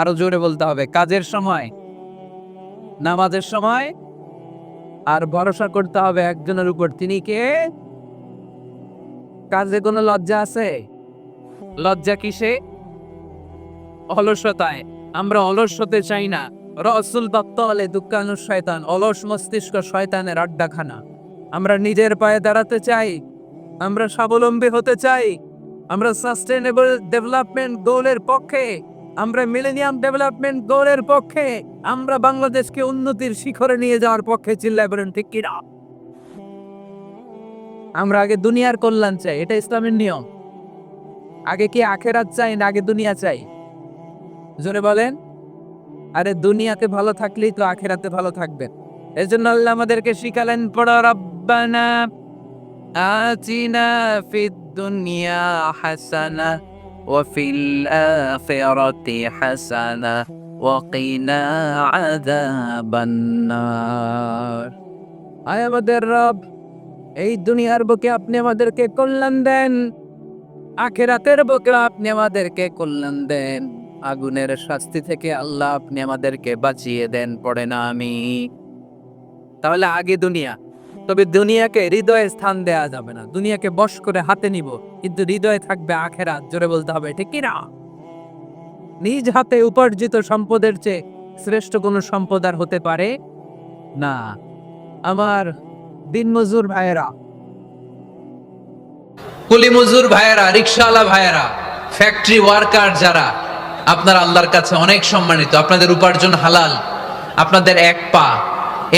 আরো জোরে বলতে হবে, কাজের সময়, নামাজের সময়, আর ভরসা করতে হবে একজনের উপর। তিনি কে? কাজে কোনো লজ্জা আছে? লজ্জা কিসে? অলসতায়। আমরা অলস হতে চাই না। রসুল দত্তলে দুঃখানু শয়তান, অলস মস্তিষ্ক শয়তানের আড্ডাখানা। আমরা নিজের পায়ে দাঁড়াতে চাই, আমরা স্বাবলম্বী হতে চাই, আমরা সাস্টেনেবল ডেভেলপমেন্ট গোলের পক্ষে, আমরা মিলেনিয়াম ডেভেলপমেন্ট গোলের পক্ষে, আমরা বাংলাদেশকে উন্নতির শিখরে নিয়ে যাওয়ার পক্ষে। চিল্লায় বলেন ঠিক কিনা? আমরা আগে দুনিয়ার কল্যাণ চাই, এটা ইসলামের নিয়ম। আগে কি আখেরাত চাই না আগে দুনিয়া চাই? জোরে বলেন। আরে দুনিয়াতে ভালো থাকলেই তো আখেরাতে ভালো থাকবেন। এজন্য আল্লাহ আমাদেরকে শিখালেন, পড়া রব্বানা আতিনা ফিদ দুনিয়া হাসানা ওয়া ফিল আখিরাতি হাসানা ওয়া কিনা আযাবান নার। আয় আমাদের রব, এই দুনিয়ার বুকে আপনি আমাদেরকে কল্যাণ দেন, আখিরাতের বুকে আপনি আমাদেরকে কল্যাণ দেন, আগুনের শাস্তি থেকে আল্লাহ আপনি আমাদেরকে বাঁচিয়ে দেন। পড়ে না আমি? তাহলে আগে দুনিয়া, তবে দুনিয়াকে হৃদয়ে স্থান দেয়া যাবে না। দুনিয়াকে বশ করে হাতে নিব, কিন্তু হৃদয়ে থাকবে আখেরাত। জোরে বলতে হবে ঠিক কি না? নিজ হাতে উপার্জিত সম্পদের চেয়ে শ্রেষ্ঠ কোনো সম্পদ আর হতে পারে না। আমার দিনমজুর ভাইয়েরা, কুলি মজুর ভাইয়েরা, রিকশাওয়ালা ভাইয়েরা, ফ্যাক্টরি ওয়ার্কার যারা, আপনারা আল্লাহর কাছে অনেক সম্মানিত। আপনাদের উপার্জন হালাল। আপনাদের এক পা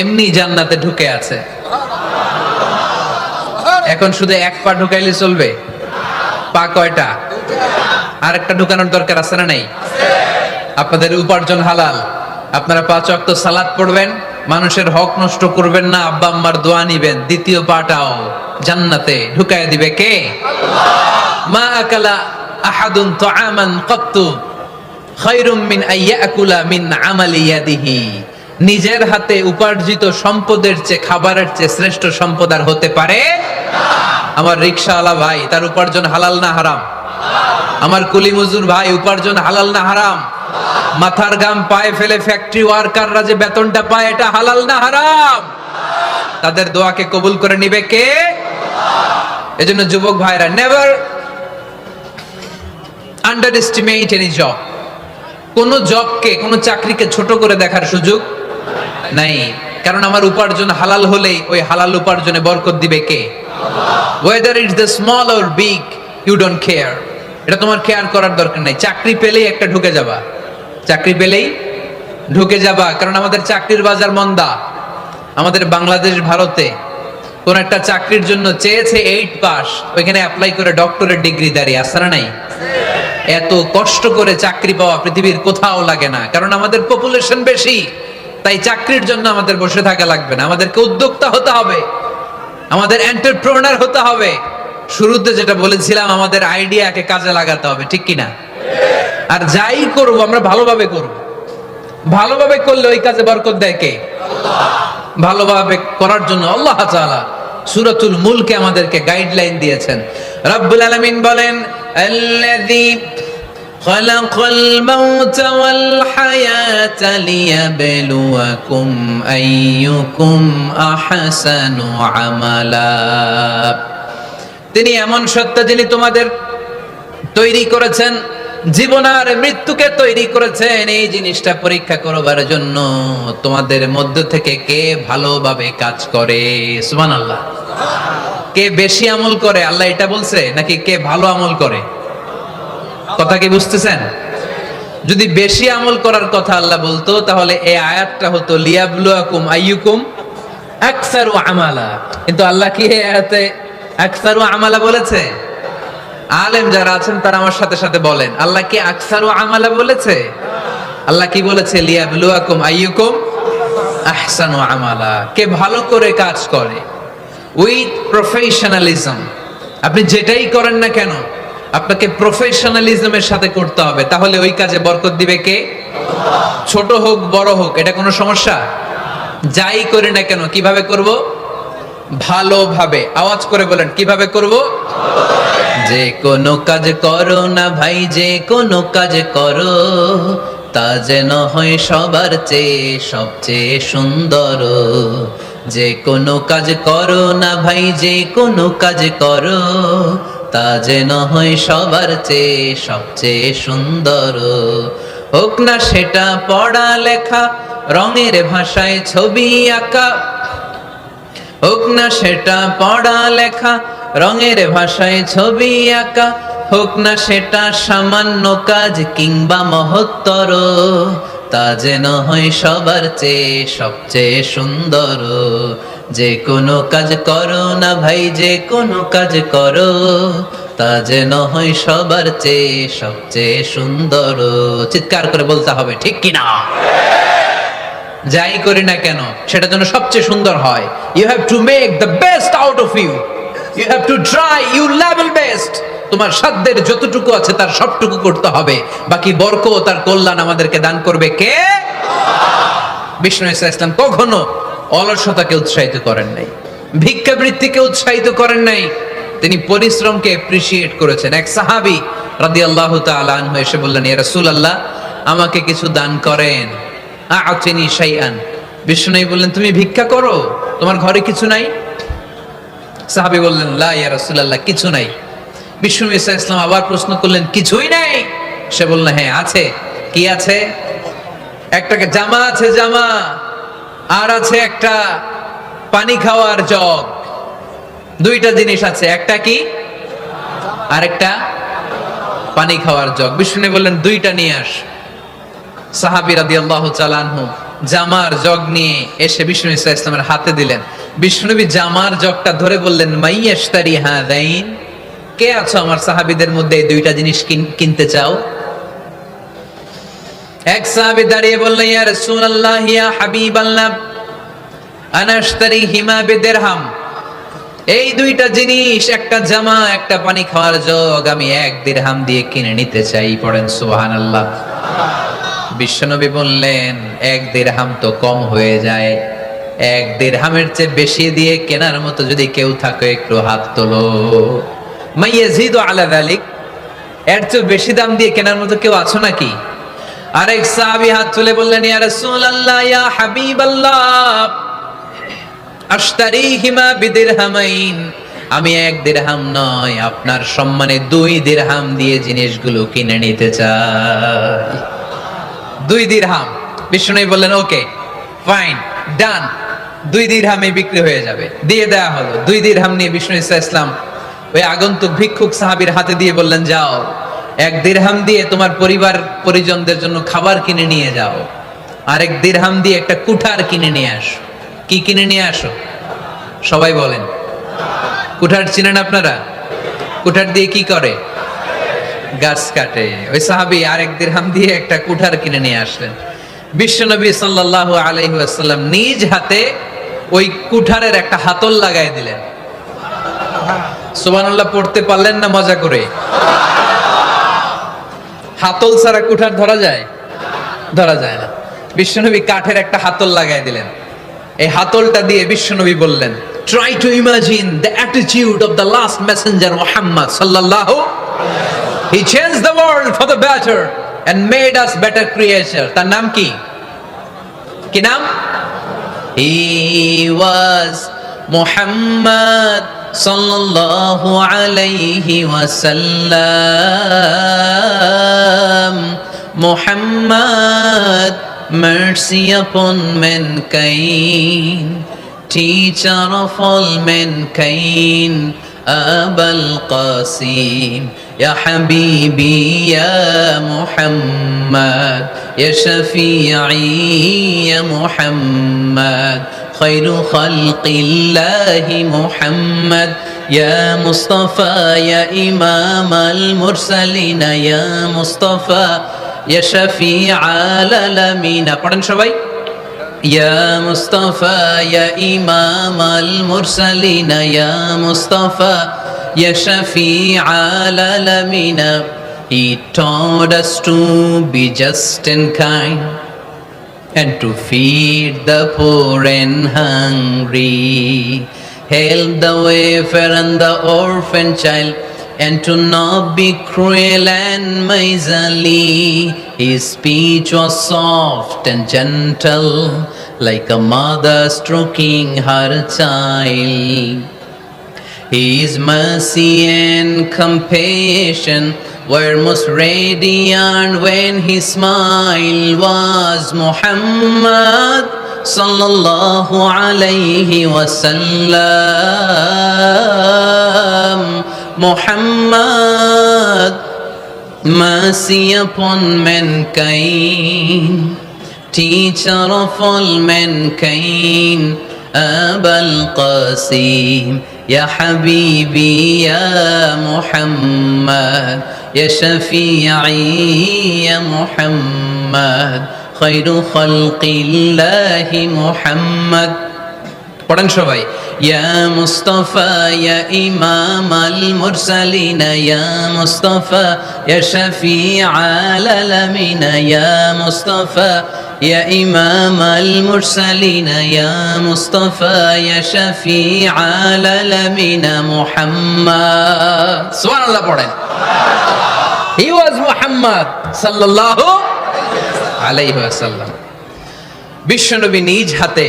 এমনি জান্নাতে ঢুকে আছে। এখন শুধু এক পা ঢুকাইলে চলবে? পা কয়টা? আর একটা ঢুকানোর দরকার আছে না নাই? আপনাদের উপার্জন হালাল। আপনারা 5 ওয়াক্ত সালাত পড়বেন, মানুষের হক নষ্ট করবেন না, আব্বা আম্মার দোয়া নিবেন। দ্বিতীয় পাটাও জান্নাতে ঢুকায় দিবে কে? মা আকালা আহাদুন তাআমান কাত্তু খায়রুম মিন আইয়াকুলা মিন আমালি ইয়াদিহি। নিজের হাতে উপার্জিত সম্পদের চেয়ে, খাবারের চেয়ে শ্রেষ্ঠ সম্পদ আর হতে পারে না। আমার রিকশাওয়ালা ভাই, তার উপার্জন হালাল না হারাম? আমার কুলি মজুর ভাই, উপার্জন হালাল না হারাম? মাথার ঘাম পায়ে ফেলে ফ্যাক্টরি ওয়ার্কাররা যে বেতনটা পায়, এটা হালাল না হারাম? তাদের দোয়াকে কবুল করে নিবে কে? এজন্য যুবক ভাইরা, never under estimate any job. কোন জবকে, কোন চাকরিকে ছোট করে দেখার সুযোগ নাই, কারণ আমার উপার্জন হালাল হলেই ওই হালাল উপার্জনে বরকত দিবে কে? Whether it's the small or big, you don't care, এটা তোমার কেয়ার করার দরকার নাই। চাকরি পেলেই একটা ঢুকে যাবা, চাকরি পেলেই ঢুকে যাবা, কারণ আমাদের চাকরির বাজার মন্দা। আমাদের বাংলাদেশ, ভারতে কোন একটা চাকরির জন্য চেয়েছে 8 পাস, ওইখানে অ্যাপ্লাই করে ডক্টরের ডিগ্রি দাঁড়িয়ে আসছে না নাই? এত কষ্ট করে চাকরি পাওয়া পৃথিবীর কোথাও লাগে না, কারণ আমাদের পপুলেশন বেশি, তাই চাকরির জন্য আমাদের বসে থাকা লাগবে না। আমাদেরকে উদ্যোক্তা হতে হবে, আমাদের এন্টারপ্রেনার হতে হবে। শুরুতে যেটা বলেছিলাম, আমাদের আইডিয়াকে কাজে লাগাতে হবে, ঠিক কিনা? আর যাই করব আমরা ভালোভাবে করব। ভালোভাবে করলে ওই কাজে বরকত দেয় কে? ভালোভাবে করার জন্য আল্লাহ তাআলা সূরাতুল মুলকে আমাদেরকে গাইডলাইন দিয়েছেন। রব্বুল আলামিন বলেন, আল্লাযী খালাকাল মাউতা ওয়াল হায়াতা লিয়াবলুয়াকুম আইয়ুকুম আহসানু আমালা। তিনি এমন সত্তা যিনি তোমাদের তৈরি করেছেন, জীবন আর মৃত্যুকে তৈরি করেছেন এই জিনিসটা পরীক্ষা করবার জন্য, তোমাদের মধ্য থেকে কে ভালোভাবে কাজ করে। সুবহানাল্লাহ। কে বেশি আমল করে, আল্লাহ এটা বলছে, নাকি কে ভালো আমল করে? কথা কি বুঝতেছেন? যদি বেশি আমল করার কথা আল্লাহ বলতো, তাহলে এই আয়াতটা হতো লিয়াবলুয়াকুম আইয়ুকুম আকসারু আমালা। কিন্তু আল্লাহ কি এই আয়াতে আকসারু আমালা বলেছে? আলেম যারা আছেন তারা আমার সাথে সাথে বলেন, আল্লাহ কি আকসারু আমালা বলেছে? আল্লাহ কি বলেছে? লিয়াবলুয়াকুম আইয়ুকুম আহসানু আমালা, কে ভালো করে কাজ করে উইথ প্রফেশনালিজম। আপনি যেটাই করেন না কেন, আপনাকে প্রফেশনালিজমের সাথে করতে হবে, তাহলে ওই কাজে বরকত দিবে কে? ছোট হোক বড় হোক, এটা কোনো সমস্যা? যাই করি না কেন কিভাবে করব? ভালোভাবে। আওয়াজ করে বলেন, কিভাবে করব? যে কোনো কাজ করো না ভাই, যে কোনো কাজ করো, তা যেন হয় সবার চেয়ে সবচেয়ে সুন্দর। যে কোনো কাজ করো না ভাই, যে কোনো কাজ করো, তা যেন হয় সবার চেয়ে সবচেয়ে সুন্দর। হোক না সেটা পড়া লেখা, রঙের ভাষায় ছবি আঁকা, হোক না সেটা পড়া লেখা, রঙের ভাষায় ছবি আঁকা, হোক না সেটা সামান্য কাজ কিংবা মহত্তর, তা যেন হয় সবার চেয়ে সবচেয়ে সুন্দর। যে কোনো কাজ করো না ভাই, যে কোনো কাজ করো, তা যেন হয় সবার চেয়ে সবচেয়ে সুন্দর। চিৎকার করে বলতে হবে, ঠিক কিনা? যাই করি না কেন সেটা যেন সবচেয়ে সুন্দর হয়। You have to make the best out of you, you have to try your level best. তোমার সাধ্যের যতটুকু আছে তার সবটুকু করতে হবে, বাকি বরকত তার কল্যাণ আমাদেরকে দান করবে কে? বিষ্ণু ইসা ইসলাম কখনো অলসতাকে উৎসাহিত করেন নাই, ভিক্ষাবৃত্তিকে উৎসাহিত করেন নাই, তিনি পরিশ্রমকে অ্যাপ্রিশিয়েট করেছেন। এক সাহাবী রাদিয়াল্লাহু তাআলা আনহু এসে বললেন, ইয়া রাসূলুল্লাহ, আমাকে কিছু দান করেন। আ'তিনি শাইআন। বিষ্ণু বললেন, তুমি ভিক্ষা করো, তোমার ঘরে কিছু নাই? সাহাবী বললেন, লা ইয়া রাসূলুল্লাহ, কিছু নাই। বিষ্ণু ইসা ইসলাম আবার প্রশ্ন করলেন, কিছুই নাই? সে বলল, হ্যাঁ আছে। কি আছে? একটা জামা আছে, জামা, আর আছে একটা পানি খাওয়ার জগ। দুইটা জিনিস আছে, একটা কি আর একটা পানি খাওয়ার জগ। বিষ্ণু বললেন, দুইটা নিয়ে আস। সাহাবী রাদিয়াল্লাহু তাআলা আনহু জামার জগ নিয়ে এসে বিষ্ণু ইসা ইসলামের হাতে দিলেন। বিষ্ণুনবী জামার জগটা ধরে বললেন, মাইয়াশতারি হাদাইন, কে আছো আমার সাহাবীদের মধ্যে এই দুইটা জিনিস কিনতে চাও? এক সাহাবী দাঁড়িয়ে বললেন, ইয়া রাসূলুল্লাহ, ইয়া হাবিবাল্লাহ, আনা আশতারিহিমা বিদিরহাম। এই দুইটা জিনিস, একটা জামা, একটা পানি খাওয়ার জগ, আমি 1 দিরহাম দিয়ে কিনে নিতে চাই। পড়েন সুবহানাল্লাহ। বিশ্বনবী বললেন, 1 দিরহাম তো কম হয়ে যায়, 1 দিরহামের চেয়ে বেশি দিয়ে কেনার মতো যদি কেউ থাকে একটু হাত তোলো। মাইয়াজিদু আলা যালিক, এর চেয়ে বেশি দাম দিয়ে কেনার মতো কেউ আছো নাকি? আরেক সাহাবী হাত তুলে বললেন, ইয়া রাসূলুল্লাহ, ইয়া হাবিবাল্লাহ, আশতারিহিমা বিদিরহামাইন, আমি 1 দিরহাম নয়, আপনার সম্মানে 2 দিরহাম দিয়ে জিনিসগুলো কিনে নিতে চাই। 2 দিরহাম। বিষ্ণু বললেন ওকে ফাইন ডান, 2 দিরহামে বিক্রি হয়ে যাবে। দিয়ে দেয়া হলো। 2 দিরহাম নিয়ে বিষ্ণু ইসলাম ওই আগন্তুক ভিক্ষুক সাহাবীর হাতে দিয়ে বললেন, যাও 1 দিরহাম দিয়ে তোমার পরিবার পরিজনদের জন্য খাবার কিনে নিয়ে যাও, আর 1 দিরহাম দিয়ে একটা কুঠার কিনে নিয়ে আসো। কি কিনে নিয়ে আসো? সবাই বলেন। কুঠার চিনেন আপনারা? কুঠার দিয়ে কি করে? গাছ কাটে। ওই সাহাবী আর 1 দিরহাম দিয়ে একটা কুঠার কিনে নিয়ে আসলেন। বিশ্বনবী সাল্লাল্লাহু আলাইহি ওয়াসাল্লাম নিজ হাতে ওই কুঠারের একটা হাতল লাগায় দিলেন। সুবহানাল্লাহ পড়তে পারলেন না মজা করে? হাতল ছাড়া কুঠার ধরা যায়? ধরা যায় না। বিশ্বনবী কাঠের একটা হাতল লাগায় দিলেন। এই হাতলটা দিয়ে বিশ্বনবী বললেন, try to imagine the attitude of the last messenger Muhammad sallallahu. He changed the world for the better and made us better creatures. তার নাম কি? কি নাম? He was Muhammad sallallahu alayhi wa sallam. Muhammad, mercy upon mankind, teacher of all mankind, Abul Qasim, Ya Habibi, Ya Muhammad, Ya Shafi'i, Ya Muhammad, Khairu Khalqillahi Muhammad, Ya Mustafa, Ya Imam al-Mursalin, Ya Mustafa, Ya Shafi'i al-Alamin. পড়েন সবাই। Ya Mustafa, Ya Imam al-Mursalin, Ya Mustafa, Ya Shafi'i al-Alamin. He taught us to be just and kind, and to feed the poor and hungry, help the wafer and the orphan child, and to not be cruel and miserly. His speech was soft and gentle, like a mother stroking her child. His mercy and compassion were most radiant when his smile was Muhammad sallallahu alayhi wa sallam. Muhammad, mercy upon mankind, teacher of all mankind, Abul Qasim, Ya Habibi, Ya Muhammad, Ya Shafi'i, Ya Muhammad, Khairu Khalqillahi Muhammad. পড়েন সবাই। Ya Mustafa, Ya Imam al-Mursalin, Ya Mustafa, Ya Shafi'i al-Alamin, Ya Mustafa, Ya Imam al-Mursalin, Ya Mustafa, Ya Shafi'i al-Alamin. Muhammad, subhanallah পড়েন। He was Muhammad sallallahu alayhi wa sallam. বিশ্বনবী নিজ হাতে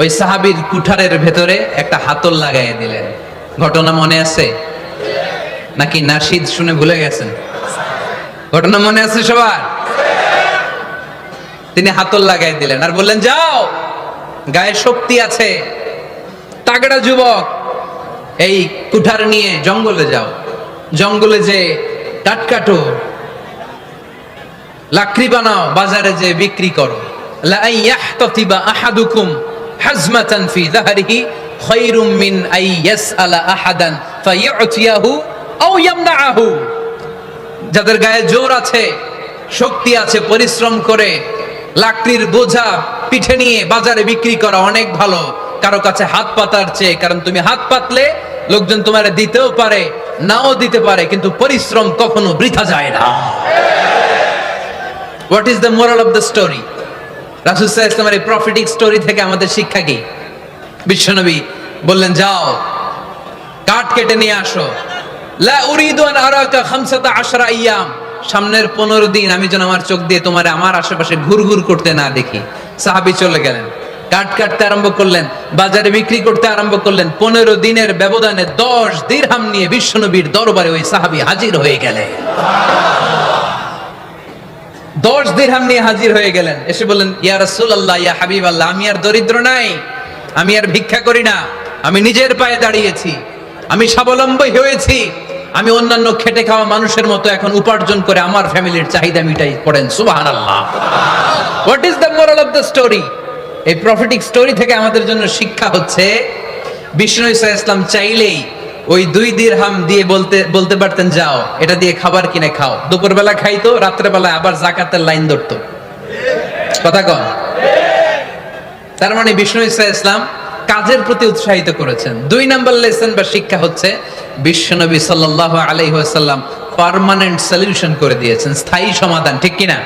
ওই সাহাবীর কুঠারের ভেতরে একটা হাতল লাগাইয়া দিলেন। ঘটনা মনে আছে নাকি নাশিদ শুনে ভুলে গেছেন? ঘটনা মনে আছে সবার? তিনি হাতল লাগাই দিলেন আর বললেন, যাও, গায়ে শক্তি আছে, তাগড়া যুবক, এই কুঠার নিয়ে জঙ্গলে যাও, জঙ্গলে যে কাঠ কাটো, লাকড়ি বানাও, বাজারে যে বিক্রি করো। লা ইয়াহতাতিবা আহাদুকুম হাজমাতান ফি যাহরিহি খায়রুম মিন আই ইয়াসআলা আহাদান ফায়ু'তিয়াহু আও ইয়ামনাহু। যাদের গায়ে জোর আছে, শক্তি আছে, পরিশ্রম করে লাকড়ির বোঝা পিঠে নিয়ে বাজারে বিক্রি করা অনেক ভালো কারো কাছে হাত পাতার চেয়ে। কারণ তুমি হাত পাতলে লোকজন তোমারে দিতেও পারে, নাও দিতে পারে, কিন্তু পরিশ্রম কখনো বৃথা যায় না। What is the moral of the story? রাসূল সাল্লাল্লাহু আলাইহি ওয়াসাল্লামের এই প্রফেটিক স্টোরি থেকে আমাদের শিক্ষা কি? বিশ্বনবী বললেন, যাও, কাঠ কেটে নিয়ে আসো। লা উরিদু আন আরাকা 15 আইয়াম, সামনের 15 দিন আমি যেন আমার চোখ দিয়ে তোমার আমার আশেপাশে ঘুরঘুর করতে না দেখি। সাহাবী চলে গেলেন। কাঠ কাটতে আরম্ভ করলেন, বাজারে বিক্রি করতে আরম্ভ করলেন। 15 দিনের ব্যবধানে 10 দিরহাম নিয়ে বিশ্বনবীর দরবারে ওই সাহাবী হাজির হয়ে গেলেন। 10 দিরহাম নিয়ে হাজির হয়ে গেলেন, এসে বললেন, ইয়া রাসূলুল্লাহ, ইয়া হাবিবাল্লাহ, আমি আর দরিদ্র নাই, আমি আর ভিক্ষা করি না, আমি নিজের পায়ে দাঁড়িয়েছি, আমি স্বাবলম্বী হয়েছি, আমি অন্যান্য খেটে খাওয়া মানুষের মতো এখন উপার্জন করে আমার ফ্যামিলির চাহিদা মিটাই। পড়েন সুবহানাল্লাহ। What is the moral of the story? এই প্রফেটিক স্টোরি থেকে আমাদের জন্য শিক্ষা হচ্ছে, বিষ্ণু ঈসা ইসলাম চাইলেই ওই 2 দিরহাম দিয়ে বলতে পারতেন, যাও এটা দিয়ে খাবার কিনে খাও। দুপুরবেলা খাইতো, রাত্রেবেলা আবার জাকাতের লাইন ধরতো। কথা কন। তার মানে বিষ্ণু ঈসা ইসলাম কাজের প্রতি উৎসাহিত করেছেন। 2 নাম্বার লেসন বা শিক্ষা হচ্ছে, বিশ্বনবী সাল্লাল্লাহু আলাইহি ওয়াসাল্লাম পার্মানেন্ট সলিউশন করে দিয়েছেন, স্থায়ী সমাধান। ঠিক কিনা?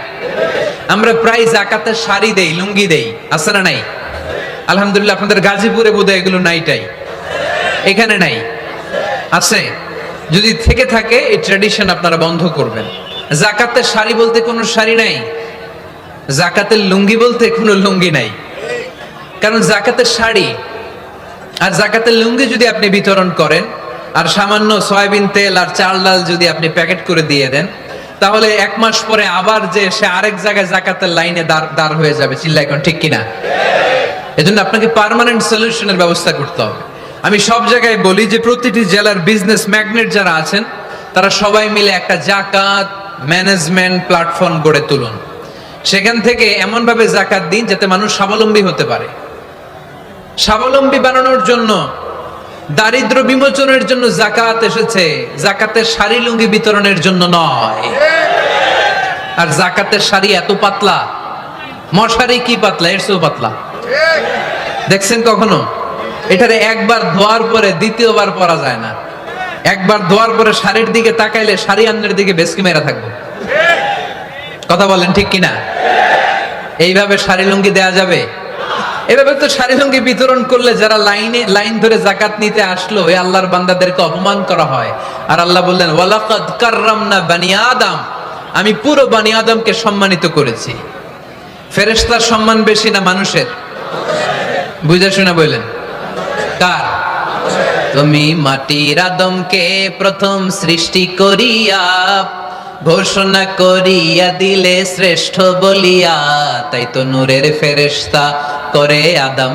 আমরা প্রায় জাকাতের শাড়ি দেই, লুঙ্গি দেই, আছে না নাই? আলহামদুলিল্লাহ, আপনাদের গাজীপুরে বোধহয় এগুলো নাইটাই, এখানে নাই, আছে। যদি থেকে থাকে এই ট্র্যাডিশন আপনারা বন্ধ করবেন। জাকাতের শাড়ি বলতে কোনো শাড়ি নাই, জাকাতের লুঙ্গি বলতে কোনো লুঙ্গি নাই। কারণ জাকাতের শাড়ি আর জাকাতের লুঙ্গি যদি আপনি বিতরণ করেন, আর সামান্য সয়াবিন তেল আর চাল ডাল যদি আপনি প্যাকেট করে দিয়ে দেন, তাহলে 1 মাস পরে আবার যে সে আরেক জায়গায় জাকাতের লাইনে দাঁড় হয়ে যাবে। চিল্লা এখন, ঠিক কিনা? এজন্য আপনাকে পার্মানেন্ট সলিউশনের ব্যবস্থা করতে হবে। আমি সব জায়গায় বলি যে প্রতিটি জেলার বিজনেস ম্যাগনেট যারা আছেন, তারা সবাই মিলে একটা জাকাত ম্যানেজমেন্ট প্ল্যাটফর্ম গড়ে তুলুন। সেখান থেকে এমন ভাবে জাকাত দিন যাতে মানুষ স্বাবলম্বী হতে পারে। স্বাবলম্বী বানানোর জন্য, দারিদ্র বিমোচনের জন্য জাকাত এসেছে, জাকাতের শাড়ি লুঙ্গি বিতরণের জন্য নয়। আর জাকাতের শাড়ি এত পাতলা, মশারি কি পাতলা, এর চেয়েও পাতলা। দেখছেন কখনো? এটারে একবার ধোয়ার পরে দ্বিতীয়বার পরা যায় না। একবার ধোয়ার পরে শাড়ির দিকে তাকাইলে শাড়ি আন্নের দিকে বেশকি মেরা থাকবো। কথা বলেন, ঠিক কিনা? এইভাবে শাড়ি লুঙ্গি দেয়া যাবে? এভাবে তো শাড়ি লুঙ্গি বিতরণ করলে যারা লাইন ধরে জাকাত নিতে আসলো, এই আল্লাহর বান্দাদেরকে অপমান করা হয়। আর আল্লাহ বললেন, ওয়ালাকাদ কাররামনা বানি আদম, আমি পুরো বানি আদমকে সম্মানিত করেছি। ফেরেশতার সম্মান বেশি না মানুষের? বুঝে শুনে বললেন, কার? তুমি মাটির আদমকে প্রথম সৃষ্টি করিয়া ঘোষণা করিয়া দিলে শ্রেষ্ঠ বলিয়া, তাই তো নূরের ফেরেশতা করে আদম